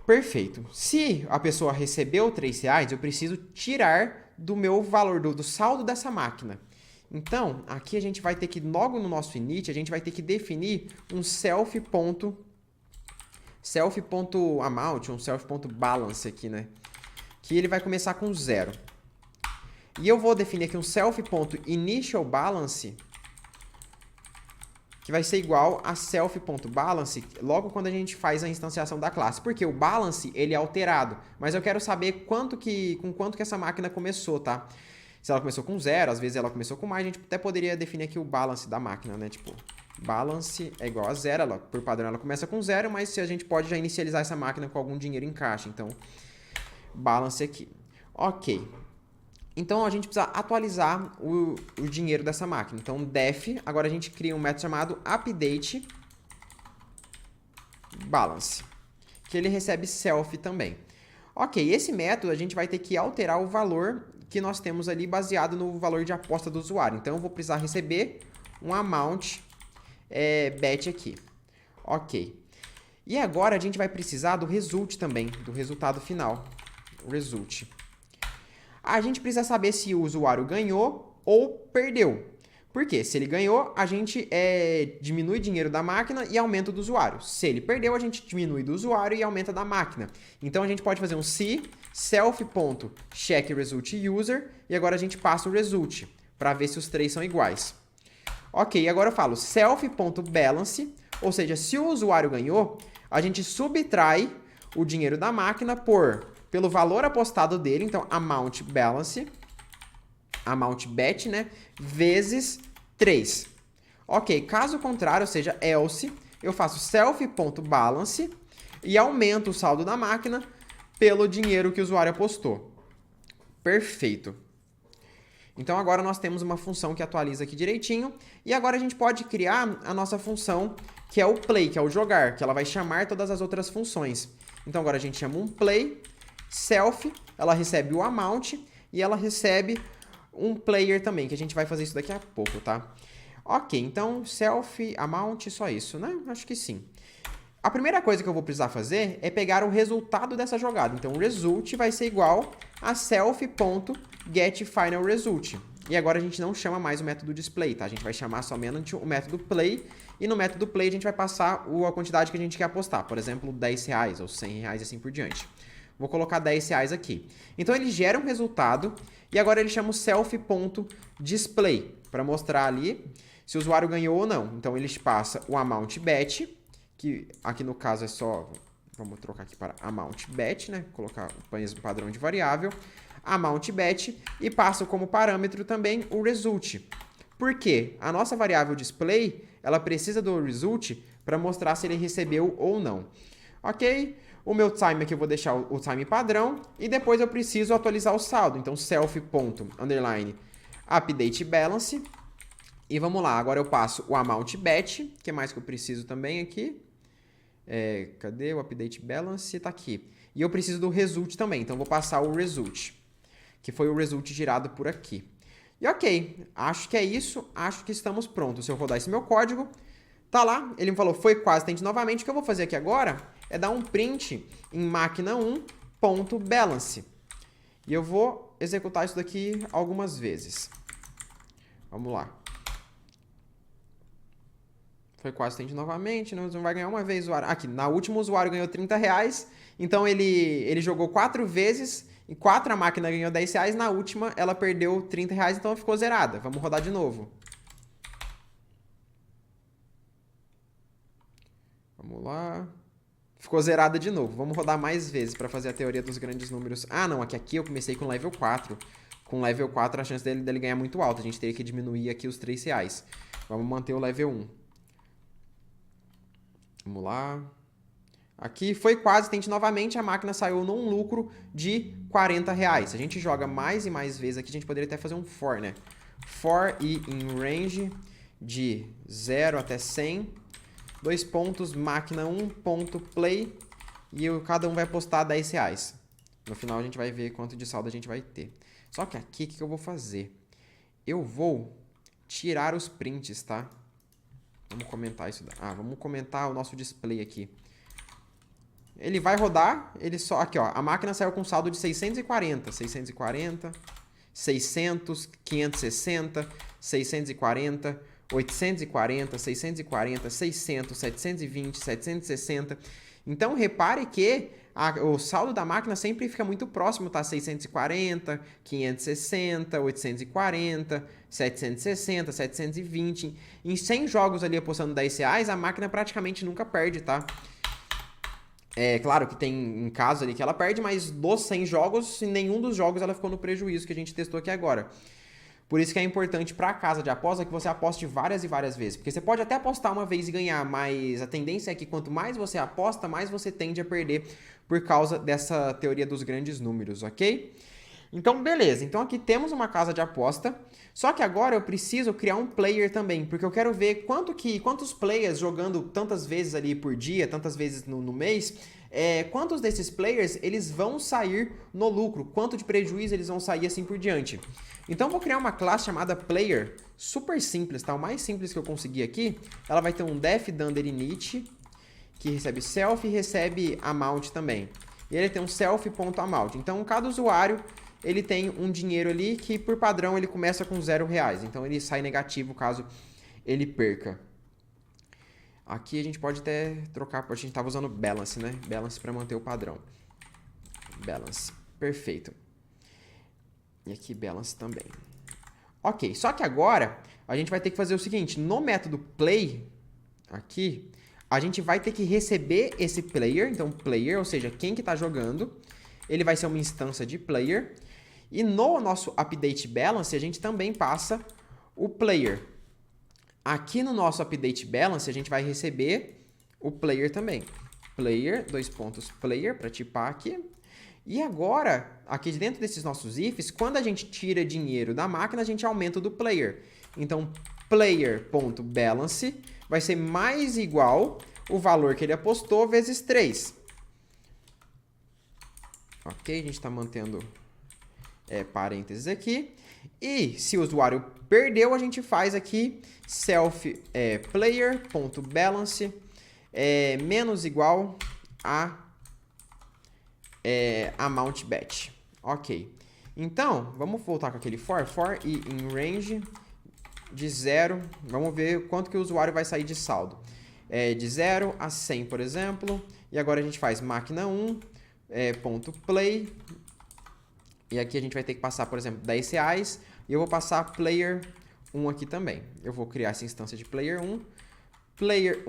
Perfeito. Se a pessoa recebeu R$3, eu preciso tirar do meu valor, do saldo dessa máquina. Então, aqui a gente vai ter que, logo no nosso init, a gente vai ter que definir um self.amount, um self.balance aqui, né? Que ele vai começar com 0. E eu vou definir aqui um self.initialBalance, que vai ser igual a self.balance logo quando a gente faz a instanciação da classe. Porque o balance, ele é alterado, mas eu quero saber com quanto que essa máquina começou, tá? Se ela começou com 0, às vezes ela começou com mais, a gente até poderia definir aqui o balance da máquina, né? Tipo, balance é igual a 0, ela, por padrão ela começa com 0, mas se a gente pode já inicializar essa máquina com algum dinheiro em caixa, então, balance aqui. Ok. Então, a gente precisa atualizar o dinheiro dessa máquina. Então, def, agora a gente cria um método chamado updateBalance, que ele recebe self também. Ok, esse método a gente vai ter que alterar o valor que nós temos ali baseado no valor de aposta do usuário. Então, eu vou precisar receber um amount bet aqui. Ok. E agora a gente vai precisar do result também, do resultado final. Result. A gente precisa saber se o usuário ganhou ou perdeu. Por quê? Se ele ganhou, a gente diminui o dinheiro da máquina e aumenta o do usuário. Se ele perdeu, a gente diminui do usuário e aumenta da máquina. Então, a gente pode fazer um se self.checkResultUser e agora a gente passa o result para ver se os três são iguais. Ok, agora eu falo self.balance, ou seja, se o usuário ganhou, a gente subtrai o dinheiro da máquina pelo valor apostado dele, então amount balance, amount bet, né, vezes 3. Ok, caso contrário, ou seja, else, eu faço self.balance e aumento o saldo da máquina pelo dinheiro que o usuário apostou. Perfeito. Então, agora nós temos uma função que atualiza aqui direitinho. E agora a gente pode criar a nossa função, que é o play, que é o jogar, que ela vai chamar todas as outras funções. Então, agora a gente chama um play, self, ela recebe o amount e ela recebe um player também, que a gente vai fazer isso daqui a pouco, tá? Ok, então, self, amount, só isso, né? Acho que sim. A primeira coisa que eu vou precisar fazer é pegar o resultado dessa jogada. Então, o result vai ser igual a self.getFinalResult. E agora a gente não chama mais o método display, tá? A gente vai chamar somente o método play. E no método play a gente vai passar a quantidade que a gente quer apostar. Por exemplo, R$10 ou R$100 e assim por diante. Vou colocar R$10 aqui. Então, ele gera um resultado e agora ele chama o self.display para mostrar ali se o usuário ganhou ou não. Então, ele passa o amount bet, que aqui no caso é só, vamos trocar aqui para amount bet, né? Colocar o mesmo padrão de variável, amount bet, e passa como parâmetro também o result. Por quê? A nossa variável display, ela precisa do result para mostrar se ele recebeu ou não. Ok? O meu time aqui eu vou deixar o time padrão e depois eu preciso atualizar o saldo. Então, self.updateBalance. E vamos lá, agora eu passo o amount bet, o que mais que eu preciso também aqui? Cadê o update balance? Tá aqui. E eu preciso do result também, então vou passar o result, que foi o result girado por aqui. E ok, acho que é isso, acho que estamos prontos. Se eu rodar esse meu código, tá lá, ele me falou, foi quase, tente novamente. O que eu vou fazer aqui agora é dar um print em máquina1.balance. E eu vou executar isso daqui algumas vezes. Vamos lá. Foi quase, tente novamente, não vai ganhar uma vez o usuário. Aqui, na última o usuário ganhou R$30, então ele jogou 4 vezes, em 4 a máquina ganhou R$10, na última ela perdeu R$30, então ficou zerada. Vamos rodar de novo. Vamos lá. Ficou zerada de novo. Vamos rodar mais vezes para fazer a teoria dos grandes números. Ah, não, aqui eu comecei com level 4. Com level 4 a chance dele ganhar é muito alta, a gente teria que diminuir aqui os R$3. Vamos manter o level 1. Vamos lá. Aqui foi quase, tente novamente, a máquina saiu num lucro de R$40. Se a gente joga mais e mais vezes aqui, a gente poderia até fazer um for, né? For e in range de 0 até 100. 2 pontos, máquina 1.play. E cada um vai apostar R$10. No final a gente vai ver quanto de saldo a gente vai ter. Só que aqui, o que eu vou fazer? Eu vou tirar os prints, tá? Vamos comentar isso. Vamos comentar o nosso display aqui. Ele vai rodar, ele só... Aqui, ó. A máquina saiu com saldo de 640. 640, 600, 560, 640, 840, 640, 600, 720, 760. Então, repare que o saldo da máquina sempre fica muito próximo, tá? 640, 560, 840, 760, 720. Em 100 jogos ali apostando R$10, a máquina praticamente nunca perde, tá? É claro que tem casos ali que ela perde, mas dos 100 jogos, em nenhum dos jogos ela ficou no prejuízo que a gente testou aqui agora. Por isso que é importante para a casa de aposta que você aposte várias e várias vezes. Porque você pode até apostar uma vez e ganhar, mas a tendência é que quanto mais você aposta, mais você tende a perder por causa dessa teoria dos grandes números, ok? Então, beleza. Então, aqui temos uma casa de aposta. Só que agora eu preciso criar um player também, porque eu quero ver quantos players jogando tantas vezes ali por dia, tantas vezes no mês, quantos desses players eles vão sair no lucro, quanto de prejuízo eles vão sair assim por diante. Então, eu vou criar uma classe chamada player, super simples, tá? O mais simples que eu consegui aqui, ela vai ter um def dunder init, que recebe self e recebe amount também. E ele tem um self.amount. Então, cada usuário ele tem um dinheiro ali que, por padrão, ele começa com R$0. Então, ele sai negativo caso ele perca. Aqui a gente pode até trocar, a gente estava usando balance, né? Balance para manter o padrão. Balance, perfeito. E aqui balance também. Ok, só que agora a gente vai ter que fazer o seguinte, no método play, aqui, a gente vai ter que receber esse player, então player, ou seja, quem que está jogando, ele vai ser uma instância de player, e no nosso update balance a gente também passa o player. Aqui no nosso update balance a gente vai receber o player também. Player, player, para tipar aqui. E agora, aqui dentro desses nossos ifs, quando a gente tira dinheiro da máquina, a gente aumenta o do player. Então, player.balance vai ser mais igual o valor que ele apostou vezes 3. Ok, a gente está mantendo parênteses aqui. E se o usuário perdeu, a gente faz aqui self player.balance menos igual a amount bet. Ok. Então, vamos voltar com aquele for e in range de 0. Vamos ver quanto que o usuário vai sair de saldo. De 0 a 100, por exemplo. E agora a gente faz máquina 1, ponto play. E aqui a gente vai ter que passar, por exemplo, R$10. E eu vou passar player 1 aqui também. Eu vou criar essa instância de player 1. Player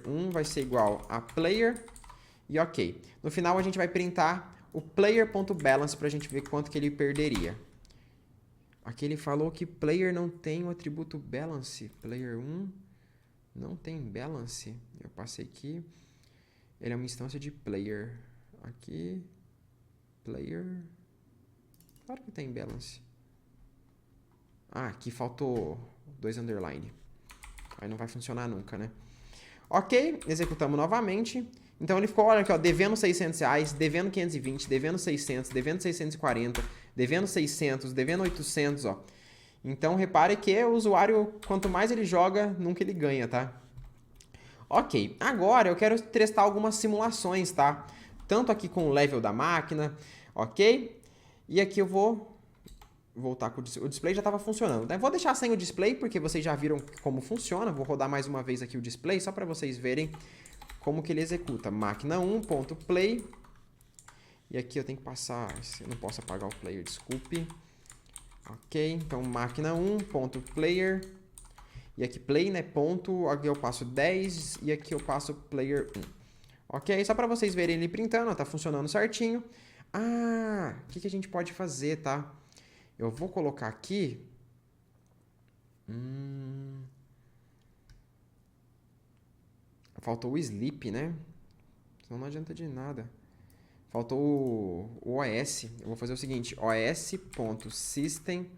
1 vai ser igual a player. E ok. No final a gente vai printar o player.balance para a gente ver quanto que ele perderia. Aqui ele falou que player não tem o atributo balance. Player 1 não tem balance. Eu passei aqui. Ele é uma instância de player. Aqui. Player. Claro que tem balance. Aqui faltou 2 underline. Aí não vai funcionar nunca, né? Ok, executamos novamente. Então ele ficou, olha aqui, ó, devendo R$600, devendo 520, devendo 600, devendo 640, devendo 600, devendo 800, ó. Então repare que o usuário, quanto mais ele joga, nunca ele ganha, tá? Ok, agora eu quero testar algumas simulações, tá? Tanto aqui com o level da máquina, ok? E aqui eu vou voltar com o display, já estava funcionando, né? Vou deixar sem o display, porque vocês já viram como funciona. Vou rodar mais uma vez aqui o display, só para vocês verem como que ele executa. Máquina 1.play. E aqui eu tenho que passar... Eu não posso apagar o player, desculpe. Ok, então máquina 1.player. E aqui play, né? Ponto. Aqui eu passo 10 e aqui eu passo player 1. Ok, só para vocês verem ele printando, ó, tá funcionando certinho. O que a gente pode fazer, tá? Eu vou colocar aqui... Faltou o sleep, né? Senão não adianta de nada. Faltou o OS. Eu vou fazer o seguinte. os.system.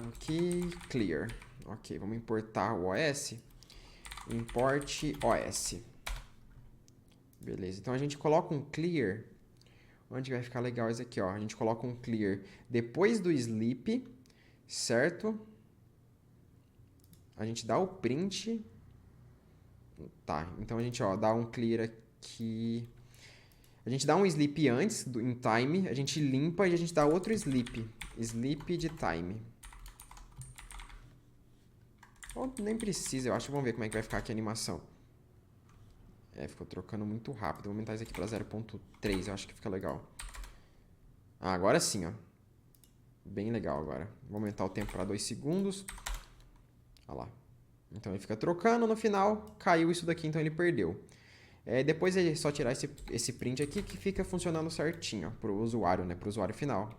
Aqui, clear. Ok, vamos importar o OS. Import OS. Beleza, então a gente coloca um clear. Onde vai ficar legal isso aqui, ó. A gente coloca um clear depois do sleep, certo? A gente dá o print. Tá, então a gente, ó, dá um clear aqui. A gente dá um sleep antes, em time. A gente limpa e a gente dá outro sleep. Sleep de time. Ou nem precisa, eu acho. Vamos ver como é que vai ficar aqui a animação. Ficou trocando muito rápido. Vou aumentar isso aqui pra 0.3, eu acho que fica legal. Agora sim, ó. Bem legal agora. Vou aumentar o tempo para 2 segundos. Olha lá. Então ele fica trocando, no final caiu isso daqui, então ele perdeu. Depois é só tirar esse print aqui que fica funcionando certinho, ó, pro usuário, né? Pro usuário final.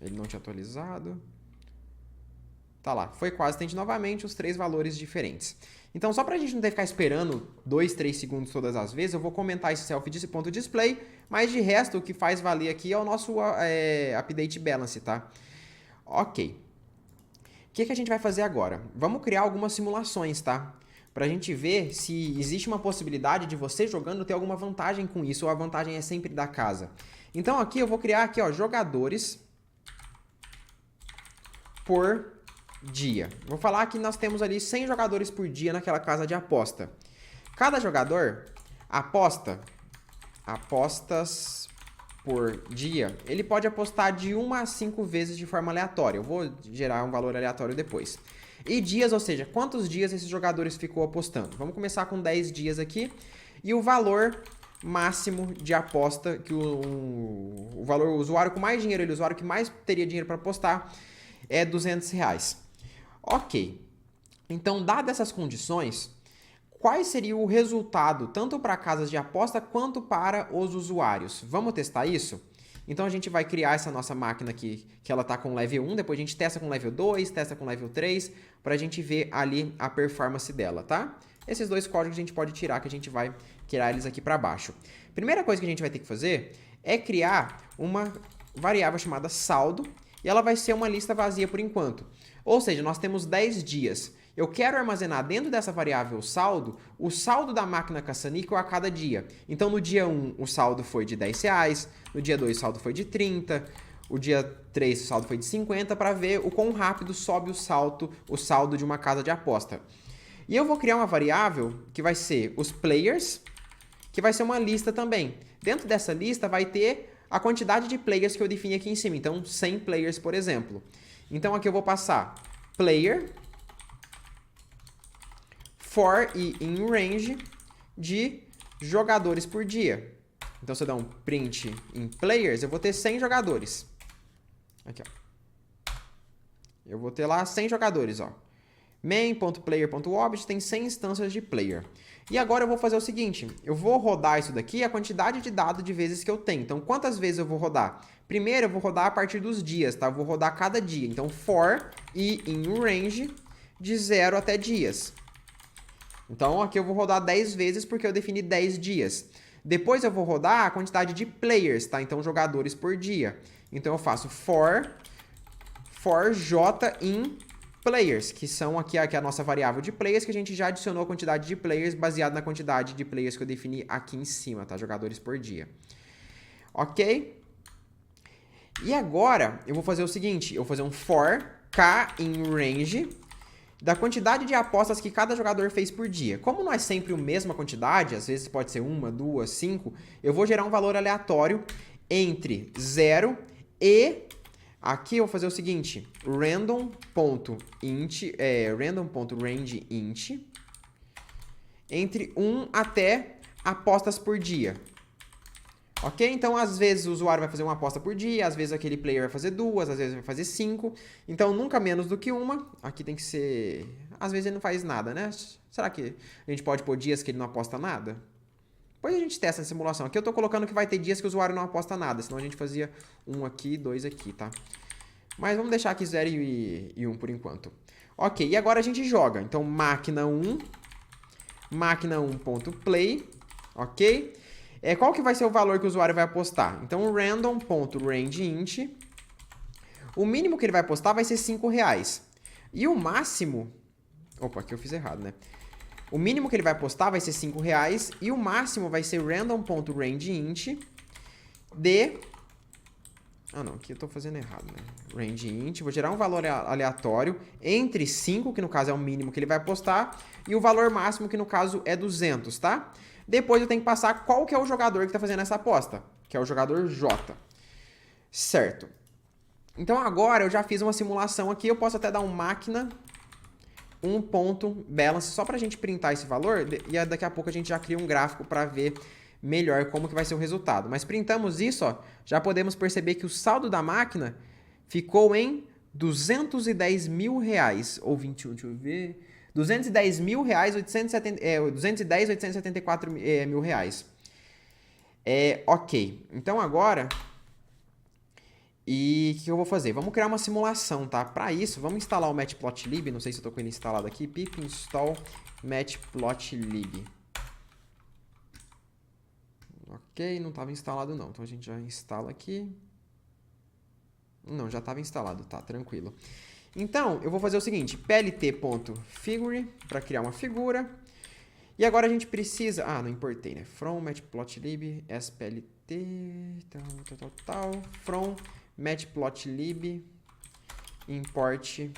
Ele não tinha atualizado. Tá lá, foi quase, tente novamente os 3 valores diferentes. Então, só pra gente não ter que ficar esperando 2, 3 segundos todas as vezes, eu vou comentar esse self.display, mas de resto, o que faz valer aqui é o nosso update balance, tá? Ok. O que a gente vai fazer agora? Vamos criar algumas simulações, tá? Pra gente ver se existe uma possibilidade de você jogando ter alguma vantagem com isso, ou a vantagem é sempre da casa. Então, aqui eu vou criar aqui, ó, jogadores por dia. Vou falar que nós temos ali 100 jogadores por dia naquela casa de aposta. Cada jogador apostas por dia, ele pode apostar de 1 a 5 vezes de forma aleatória. Eu vou gerar um valor aleatório depois. E dias, ou seja, quantos dias esses jogadores ficou apostando. Vamos começar com 10 dias aqui. E o valor máximo de aposta, que o usuário com mais dinheiro, o usuário que mais teria dinheiro para apostar, é R$200. Ok, então, dadas essas condições, qual seria o resultado tanto para casas de aposta quanto para os usuários? Vamos testar isso? Então, a gente vai criar essa nossa máquina aqui, que ela está com level 1, depois a gente testa com level 2, testa com level 3, para a gente ver ali a performance dela, tá? Esses 2 códigos a gente pode tirar, que a gente vai criar eles aqui para baixo. Primeira coisa que a gente vai ter que fazer é criar uma variável chamada saldo, e ela vai ser uma lista vazia por enquanto. Ou seja, nós temos 10 dias. Eu quero armazenar dentro dessa variável saldo, o saldo da máquina caça-níquel a cada dia. Então, no dia 1, o saldo foi de R$10, no dia 2, o saldo foi de 30, o dia 3 o saldo foi de 50 para ver o quão rápido sobe o saldo de uma casa de aposta. E eu vou criar uma variável que vai ser os players, que vai ser uma lista também. Dentro dessa lista vai ter a quantidade de players que eu defini aqui em cima. Então, 100 players, por exemplo. Então, aqui eu vou passar player for e in range de jogadores por dia. Então, se eu der um print em players, eu vou ter 100 jogadores. Aqui, ó. Eu vou ter lá 100 jogadores, ó. main.player.object tem 100 instâncias de player. E agora eu vou fazer o seguinte, eu vou rodar isso daqui, a quantidade de dados de vezes que eu tenho. Então, quantas vezes eu vou rodar? Primeiro, eu vou rodar a partir dos dias, tá? Eu vou rodar cada dia. Então, for e in range de 0 até dias. Então, aqui eu vou rodar 10 vezes porque eu defini 10 dias. Depois eu vou rodar a quantidade de players, tá? Então, jogadores por dia. Então, eu faço for j in players, que são aqui a nossa variável de players, que a gente já adicionou a quantidade de players baseado na quantidade de players que eu defini aqui em cima, tá? Jogadores por dia. Ok? E agora, eu vou fazer o seguinte, eu vou fazer um for k in range da quantidade de apostas que cada jogador fez por dia. Como não é sempre a mesma quantidade, às vezes pode ser 1, 2, 5, eu vou gerar um valor aleatório entre 0 e... Aqui eu vou fazer o seguinte, random.rangeInt entre 1 até apostas por dia. Ok? Então, às vezes o usuário vai fazer uma aposta por dia, às vezes aquele player vai fazer 2, às vezes vai fazer 5. Então, nunca menos do que uma. Aqui tem que ser... Às vezes ele não faz nada, né? Será que a gente pode pôr dias que ele não aposta nada? Depois a gente testa a simulação. Aqui eu tô colocando que vai ter dias que o usuário não aposta nada, senão a gente fazia 1 aqui, 2 aqui, tá? Mas vamos deixar aqui 0 e 1 por enquanto. Ok, e agora a gente joga. Então, máquina 1.play, ok? Qual que vai ser o valor que o usuário vai apostar? Então, random.rangeInt, o mínimo que ele vai apostar vai ser R$5. E o máximo... Opa, aqui eu fiz errado, né? O mínimo que ele vai apostar vai ser R$5 e o máximo vai ser random.rangeInt de... Ah, não, aqui eu tô fazendo errado, né? RangeInt, vou gerar um valor aleatório entre 5, que no caso é o mínimo que ele vai apostar, e o valor máximo, que no caso é 200, tá? Depois eu tenho que passar qual que é o jogador que tá fazendo essa aposta, que é o jogador J. Certo. Então agora eu já fiz uma simulação aqui, eu posso até dar um máquina 1.balance só pra gente printar esse valor, e daqui a pouco a gente já cria um gráfico pra ver melhor como que vai ser o resultado. Mas printamos isso, ó, já podemos perceber que o saldo da máquina ficou em R$210 mil, ou 21, deixa eu ver, R$210 mil, 210.874 mil reais. Ok, então agora, e o que eu vou fazer? Vamos criar uma simulação, tá? Para isso, vamos instalar o Matplotlib, não sei se eu tô com ele instalado aqui, pip install Matplotlib. Ok, não estava instalado não, então a gente já instala aqui. Não, já estava instalado, tá, tranquilo. Então, eu vou fazer o seguinte, plt.figure, para criar uma figura. E agora a gente precisa... Ah, não importei, né? From matplotlib, splt, from matplotlib, import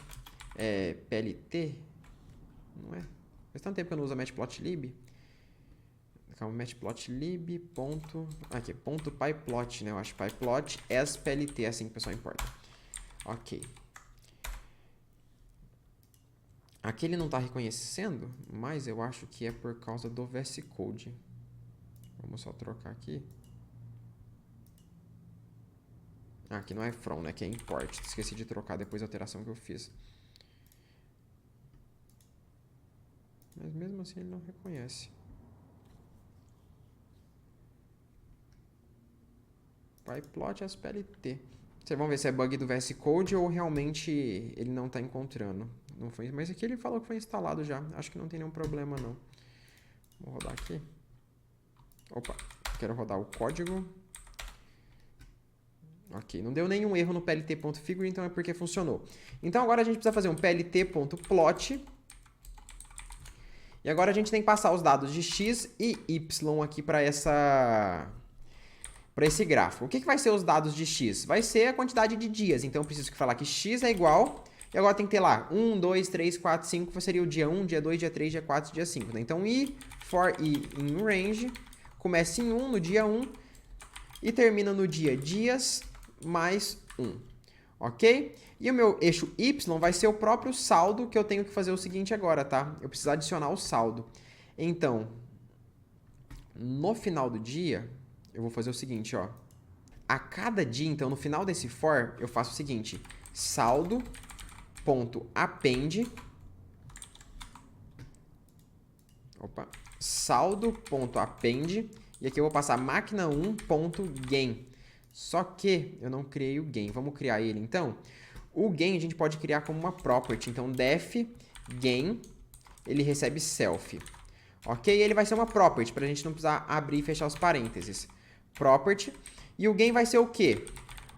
plt. Não é? Faz tanto tempo que eu não uso matplotlib. Calma, matplotlib. Aqui, .pyplot, né? Eu acho pyplot splt, é assim que o pessoal importa. Ok. Aqui ele não está reconhecendo, mas eu acho que é por causa do VS Code. Vamos só trocar aqui. Ah, aqui não é from, né? Aqui é import. Esqueci de trocar depois da alteração que eu fiz. Mas mesmo assim ele não reconhece. Pyplot SPLT. Vocês vão ver se é bug do VS Code ou realmente ele não está encontrando. Não foi, mas aqui ele falou que foi instalado já. Acho que não tem nenhum problema, não. Vou rodar aqui. Opa, quero rodar o código. Ok, não deu nenhum erro no plt.figure, então é porque funcionou. Então agora a gente precisa fazer um plt.plot. E agora a gente tem que passar os dados de x e y aqui para para esse gráfico. O que vai ser os dados de x? Vai ser a quantidade de dias. Então, eu preciso falar que x é igual... E agora tem que ter lá 1, 2, 3, 4, 5, seria o dia 1, dia 2, dia 3, dia 4, dia 5. Né? Então, for i in range, começa em 1 no dia 1 e termina no dia dias mais 1. Ok? E o meu eixo y vai ser o próprio saldo, que eu tenho que fazer o seguinte agora, tá? Eu preciso adicionar o saldo. Então, no final do dia, eu vou fazer o seguinte, ó. A cada dia, então, no final desse for, eu faço o seguinte, saldo.append, saldo.append, e aqui eu vou passar máquina1.gain. Só que eu não criei o gain. Vamos criar ele, então. O gain a gente pode criar como uma property. Então, def gain, ele recebe self. Ok? Ele vai ser uma property, para a gente não precisar abrir e fechar os parênteses. Property. E o gain vai ser o quê?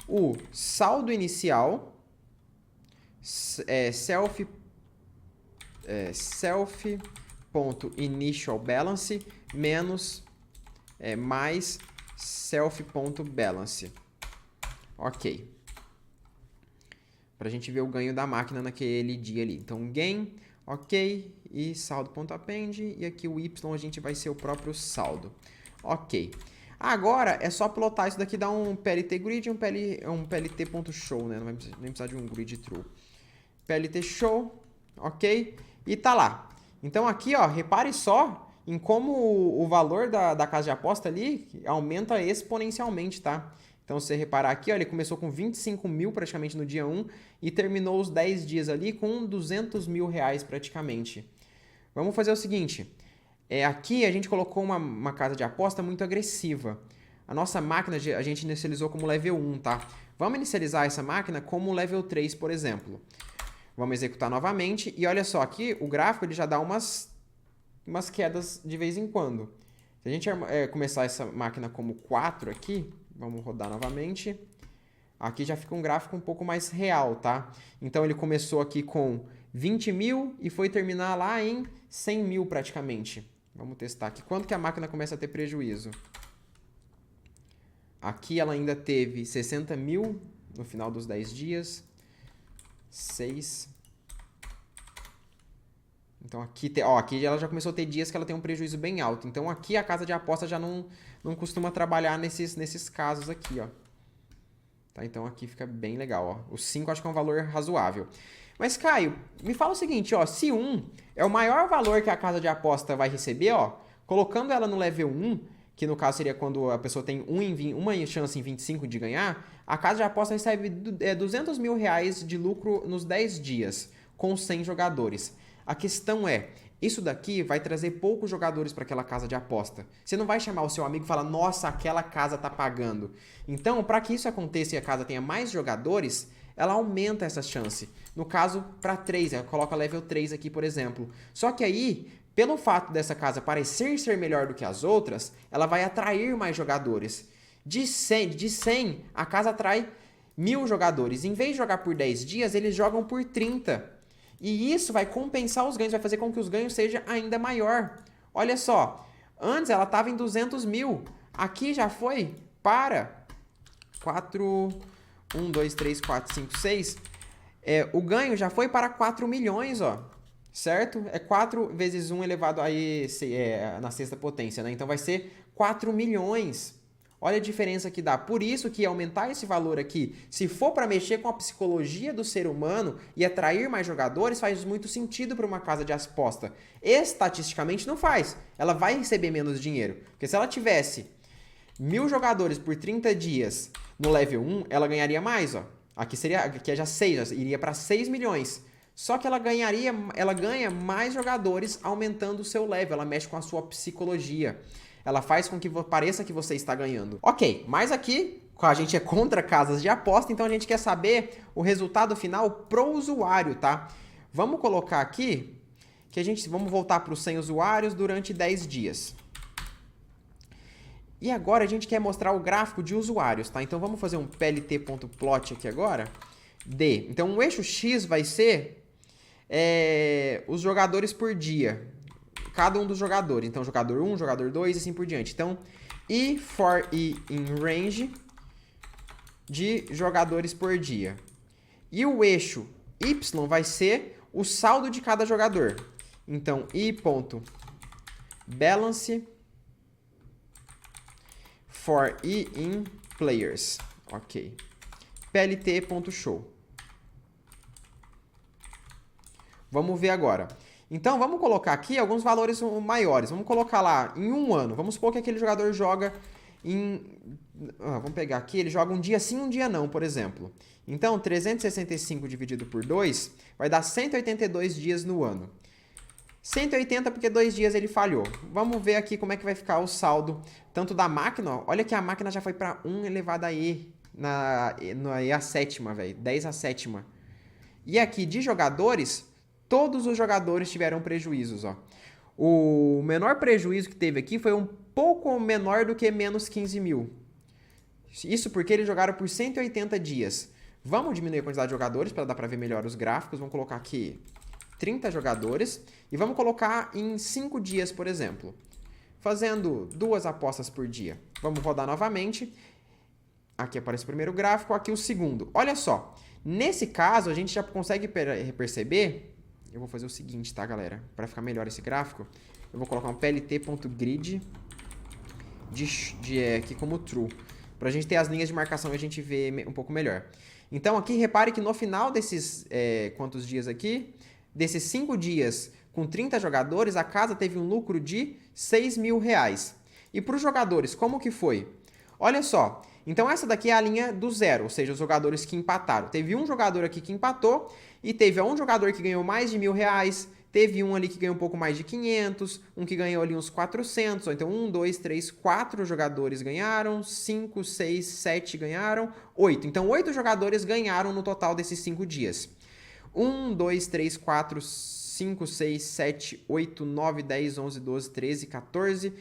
O saldo inicial, self.initialBalance menos mais self.balance. Ok. Para a gente ver o ganho da máquina naquele dia ali. Então, gain, ok, e saldo.append, e aqui o y a gente vai ser o próprio saldo. Ok. Agora, é só plotar isso daqui, dar um PLT grid e um PLT.show, né? Não vai nem precisar de um grid true. PLT show, ok, e tá lá. Então, aqui, ó, repare só em como o valor da casa de aposta ali aumenta exponencialmente, tá? Então, se você reparar aqui, ó, ele começou com 25 mil praticamente no dia 1 e terminou os 10 dias ali com 200 mil reais praticamente. Vamos fazer o seguinte, aqui a gente colocou uma casa de aposta muito agressiva. A nossa máquina a gente inicializou como level 1, tá? Vamos inicializar essa máquina como level 3, por exemplo. Vamos executar novamente e olha só, aqui o gráfico ele já dá umas quedas de vez em quando. Se a gente começar essa máquina como 4 aqui, vamos rodar novamente, aqui já fica um gráfico um pouco mais real, tá? Então ele começou aqui com 20 mil e foi terminar lá em 100 mil praticamente. Vamos testar aqui. Quando que a máquina começa a ter prejuízo? Aqui ela ainda teve 60 mil no final dos 10 dias. 6. Então aqui ela já começou a ter dias que ela tem um prejuízo bem alto. Então aqui a casa de aposta já não costuma trabalhar nesses casos aqui, ó. Tá? Então aqui fica bem legal, ó. O 5 acho que é um valor razoável. Mas, Caio, me fala o seguinte, ó. Se 1 é o maior valor que a casa de aposta vai receber, ó, colocando ela no level 1, que no caso seria quando a pessoa tem uma chance em 25 de ganhar, a casa de aposta recebe 200 mil reais de lucro nos 10 dias, com 100 jogadores. A questão é, isso daqui vai trazer poucos jogadores para aquela casa de aposta. Você não vai chamar o seu amigo e falar, nossa, aquela casa tá pagando. Então, para que isso aconteça e a casa tenha mais jogadores, ela aumenta essa chance. No caso, para 3, ela coloca level 3 aqui, por exemplo. Só que aí, pelo fato dessa casa parecer ser melhor do que as outras, ela vai atrair mais jogadores. De 100 a casa atrai 1000 jogadores. Em vez de jogar por 10 dias, eles jogam por 30. E isso vai compensar os ganhos, vai fazer com que os ganhos sejam ainda maior. Olha só, antes ela estava em 200 mil, aqui já foi para 1, 2, 3, 4, 5, 6. O ganho já foi para 4 milhões, ó. Certo? É 4 vezes 1 elevado a na sexta potência, né? Então vai ser 4 milhões. Olha a diferença que dá. Por isso que aumentar esse valor aqui, se for para mexer com a psicologia do ser humano e atrair mais jogadores, faz muito sentido para uma casa de aposta. Estatisticamente não faz. Ela vai receber menos dinheiro. Porque se ela tivesse 1000 jogadores por 30 dias no level 1, ela ganharia mais, ó. Aqui é já 6, iria para 6 milhões. Só que ela ganha mais jogadores aumentando o seu level. Ela mexe com a sua psicologia. Ela faz com que pareça que você está ganhando. Ok, mas aqui a gente é contra casas de aposta, então a gente quer saber o resultado final pro usuário, tá? Vamos colocar aqui que vamos voltar para os 100 usuários durante 10 dias. E agora a gente quer mostrar o gráfico de usuários, tá? Então vamos fazer um plt.plot aqui agora. Então o eixo X vai ser os jogadores por dia. Cada um dos jogadores. Então, jogador 1, jogador 2 e assim por diante. Então, e for i in range de jogadores por dia. E o eixo y vai ser o saldo de cada jogador. Então, i.balance for i in players. Ok. plt.show. Vamos ver agora. Então, vamos colocar aqui alguns valores maiores. Vamos colocar lá em um ano. Vamos supor que aquele jogador joga em... vamos pegar aqui, ele joga um dia sim, um dia não, por exemplo. Então, 365 dividido por 2 vai dar 182 dias no ano. 180 porque 2 dias ele falhou. Vamos ver aqui como é que vai ficar o saldo, tanto da máquina, ó. Olha que a máquina já foi para 1 elevado a e, na e a sétima, velho, 10 a sétima. E aqui de jogadores, todos os jogadores tiveram prejuízos, ó. O menor prejuízo que teve aqui foi um pouco menor do que menos 15 mil. Isso porque eles jogaram por 180 dias. Vamos diminuir a quantidade de jogadores para dar para ver melhor os gráficos. Vamos colocar aqui 30 jogadores. E vamos colocar em 5 dias, por exemplo. Fazendo 2 apostas por dia. Vamos rodar novamente. Aqui aparece o primeiro gráfico, aqui o segundo. Olha só. Nesse caso, a gente já consegue perceber... Eu vou fazer o seguinte, tá, galera? Para ficar melhor esse gráfico, eu vou colocar um plt.grid aqui como true. Pra gente ter as linhas de marcação e a gente ver um pouco melhor. Então, aqui, repare que no final desses... quantos dias aqui? Desses 5 dias com 30 jogadores, a casa teve um lucro de 6 mil reais. E para os jogadores, como que foi? Olha só. Então, essa daqui é a linha do zero, ou seja, os jogadores que empataram. Teve um jogador aqui que empatou e teve um jogador que ganhou mais de 1.000 reais, teve um ali que ganhou um pouco mais de 500, um que ganhou ali uns 400, ou então 1, 2, 3, 4 jogadores ganharam, 5, 6, 7 ganharam, 8. Então, 8 jogadores ganharam no total desses 5 dias. 1, 2, 3, 4, 5, 6, 7, 8, 9, 10, 11, 12, 13, 14...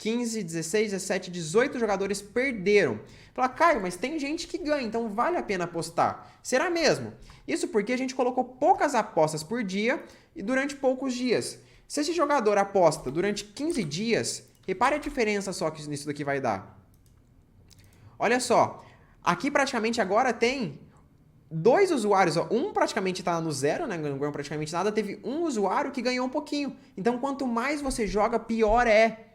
15, 16, 17, 18 jogadores perderam. Fala, Caio, mas tem gente que ganha, então vale a pena apostar. Será mesmo? Isso porque a gente colocou poucas apostas por dia e durante poucos dias. Se esse jogador aposta durante 15 dias, repare a diferença só que nisso daqui vai dar. Olha só, aqui praticamente agora tem 2 usuários, ó. Um praticamente está no zero, né? Não ganhou praticamente nada. Teve um usuário que ganhou um pouquinho. Então, quanto mais você joga, pior é.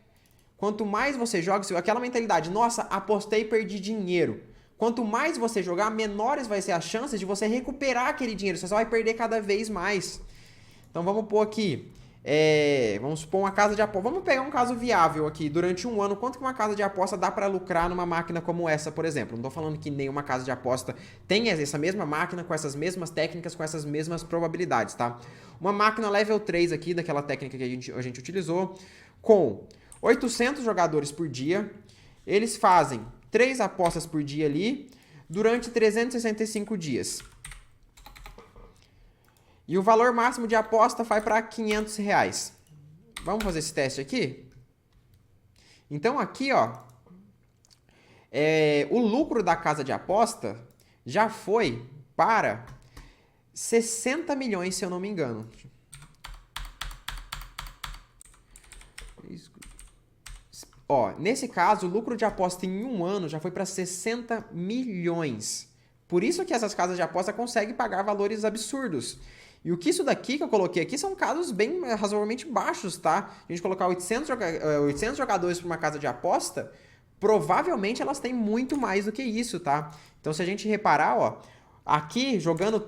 Quanto mais você joga, aquela mentalidade, nossa, apostei e perdi dinheiro. Quanto mais você jogar, menores vai ser as chances de você recuperar aquele dinheiro. Você só vai perder cada vez mais. Então vamos pôr aqui, vamos supor uma casa de aposta. Vamos pegar um caso viável aqui. Durante um ano, quanto que uma casa de aposta dá para lucrar numa máquina como essa, por exemplo? Não estou falando que nenhuma casa de aposta tem essa mesma máquina, com essas mesmas técnicas, com essas mesmas probabilidades, tá? Uma máquina level 3 aqui, daquela técnica que a gente utilizou, com 800 jogadores por dia, eles fazem 3 apostas por dia ali, durante 365 dias. E o valor máximo de aposta vai para 500 reais. Vamos fazer esse teste aqui? Então aqui, ó, o lucro da casa de aposta já foi para 60 milhões, se eu não me engano. Ó, nesse caso, o lucro de aposta em um ano já foi para 60 milhões. Por isso que essas casas de aposta conseguem pagar valores absurdos. E o que isso daqui que eu coloquei aqui são casos bem razoavelmente baixos, tá? A gente colocar 800 jogadores para uma casa de aposta, provavelmente elas têm muito mais do que isso, tá? Então, se a gente reparar, ó, aqui, jogando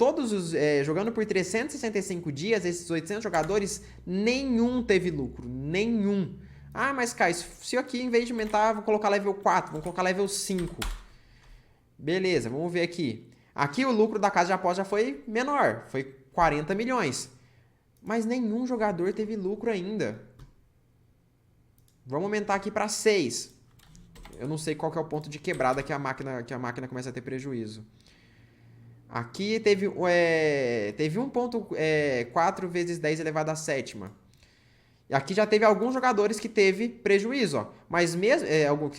jogando por 365 dias, esses 800 jogadores, nenhum teve lucro, nenhum. Ah, mas Caio, se eu aqui, em vez de aumentar, vou colocar level 4, vou colocar level 5. Beleza, vamos ver aqui. Aqui o lucro da casa de aposta já foi menor, foi 40 milhões. Mas nenhum jogador teve lucro ainda. Vamos aumentar aqui para 6. Eu não sei qual que é o ponto de quebrada que a máquina começa a ter prejuízo. Aqui teve 1.4 vezes 10 elevado à sétima. E aqui já teve alguns jogadores que teve prejuízo, ó. Mas mesmo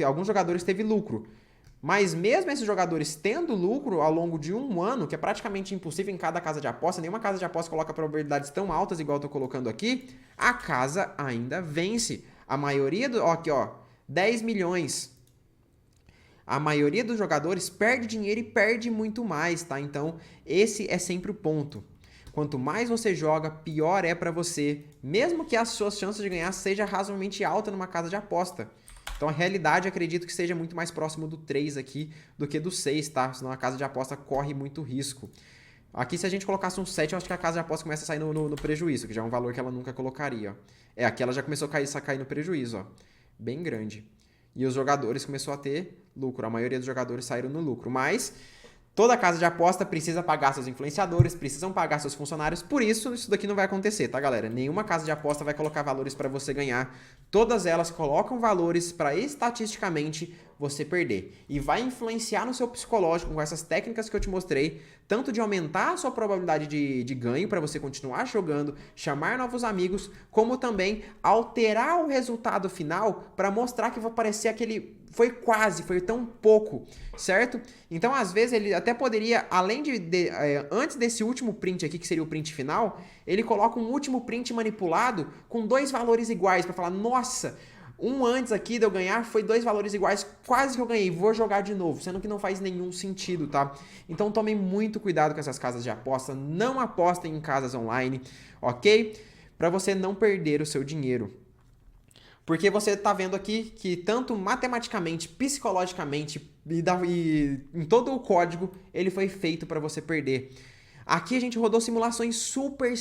alguns jogadores teve lucro. Mas mesmo esses jogadores tendo lucro ao longo de um ano, que é praticamente impossível em cada casa de aposta, nenhuma casa de aposta coloca probabilidades tão altas igual eu tô colocando aqui, a casa ainda vence. A maioria aqui, ó, 10 milhões. A maioria dos jogadores perde dinheiro e perde muito mais, tá? Então, esse é sempre o ponto. Quanto mais você joga, pior é pra você, mesmo que as suas chances de ganhar seja razoavelmente alta numa casa de aposta. Então, a realidade, acredito que seja muito mais próximo do 3 aqui do que do 6, tá? Senão a casa de aposta corre muito risco. Aqui, se a gente colocasse um 7, eu acho que a casa de aposta começa a sair no prejuízo, que já é um valor que ela nunca colocaria, ó. Aqui ela já começou a cair no prejuízo, ó. Bem grande. E os jogadores começou a ter lucro. A maioria dos jogadores saíram no lucro. Mas toda casa de aposta precisa pagar seus influenciadores, precisam pagar seus funcionários. Por isso, isso daqui não vai acontecer, tá, galera? Nenhuma casa de aposta vai colocar valores para você ganhar. Todas elas colocam valores para estatisticamente você perder. E vai influenciar no seu psicológico com essas técnicas que eu te mostrei, tanto de aumentar a sua probabilidade de ganho para você continuar jogando, chamar novos amigos, como também alterar o resultado final para mostrar que vai parecer aquele... Foi quase, foi tão pouco, certo? Então, às vezes, ele até poderia, além antes desse último print aqui, que seria o print final, ele coloca um último print manipulado com 2 valores iguais, para falar, nossa, um antes aqui de eu ganhar foi 2 valores iguais, quase que eu ganhei, vou jogar de novo, sendo que não faz nenhum sentido, tá? Então, tomem muito cuidado com essas casas de aposta, não apostem em casas online, ok? Para você não perder o seu dinheiro. Porque você está vendo aqui que tanto matematicamente, psicologicamente e em todo o código, ele foi feito para você perder. Aqui a gente rodou simulações super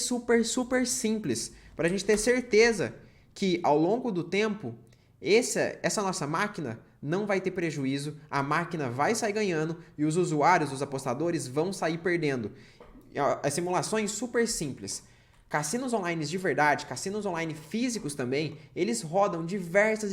simples, para a gente ter certeza que ao longo do tempo, essa nossa máquina não vai ter prejuízo, a máquina vai sair ganhando e os usuários, os apostadores vão sair perdendo. As simulações super simples. Cassinos online de verdade, cassinos online físicos também, eles rodam diversas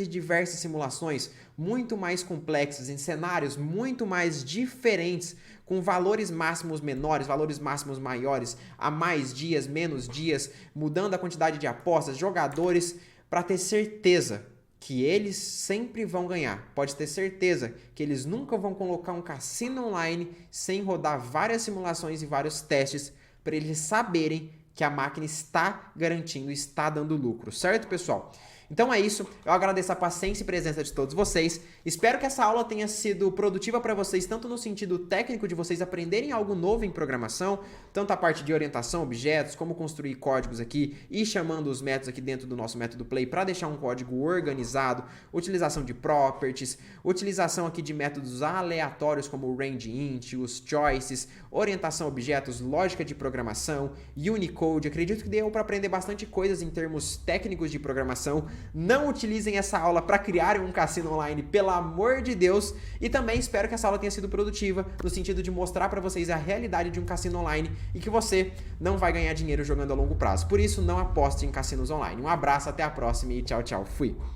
simulações muito mais complexas, em cenários muito mais diferentes, com valores máximos menores, valores máximos maiores, a mais dias, menos dias, mudando a quantidade de apostas, jogadores, para ter certeza que eles sempre vão ganhar. Pode ter certeza que eles nunca vão colocar um cassino online sem rodar várias simulações e vários testes para eles saberem que a máquina está garantindo, está dando lucro, certo, pessoal? Então é isso, eu agradeço a paciência e presença de todos vocês, espero que essa aula tenha sido produtiva para vocês, tanto no sentido técnico de vocês aprenderem algo novo em programação, tanto a parte de orientação, objetos, como construir códigos aqui e chamando os métodos aqui dentro do nosso método Play para deixar um código organizado, utilização de properties, utilização aqui de métodos aleatórios como o rangeInt, os choices, orientação a objetos, lógica de programação, Unicode, acredito que deu para aprender bastante coisas em termos técnicos de programação. Não utilizem essa aula para criarem um cassino online, pelo amor de Deus. E também espero que essa aula tenha sido produtiva, no sentido de mostrar para vocês a realidade de um cassino online e que você não vai ganhar dinheiro jogando a longo prazo. Por isso, não aposte em cassinos online. Um abraço, até a próxima e tchau, tchau. Fui!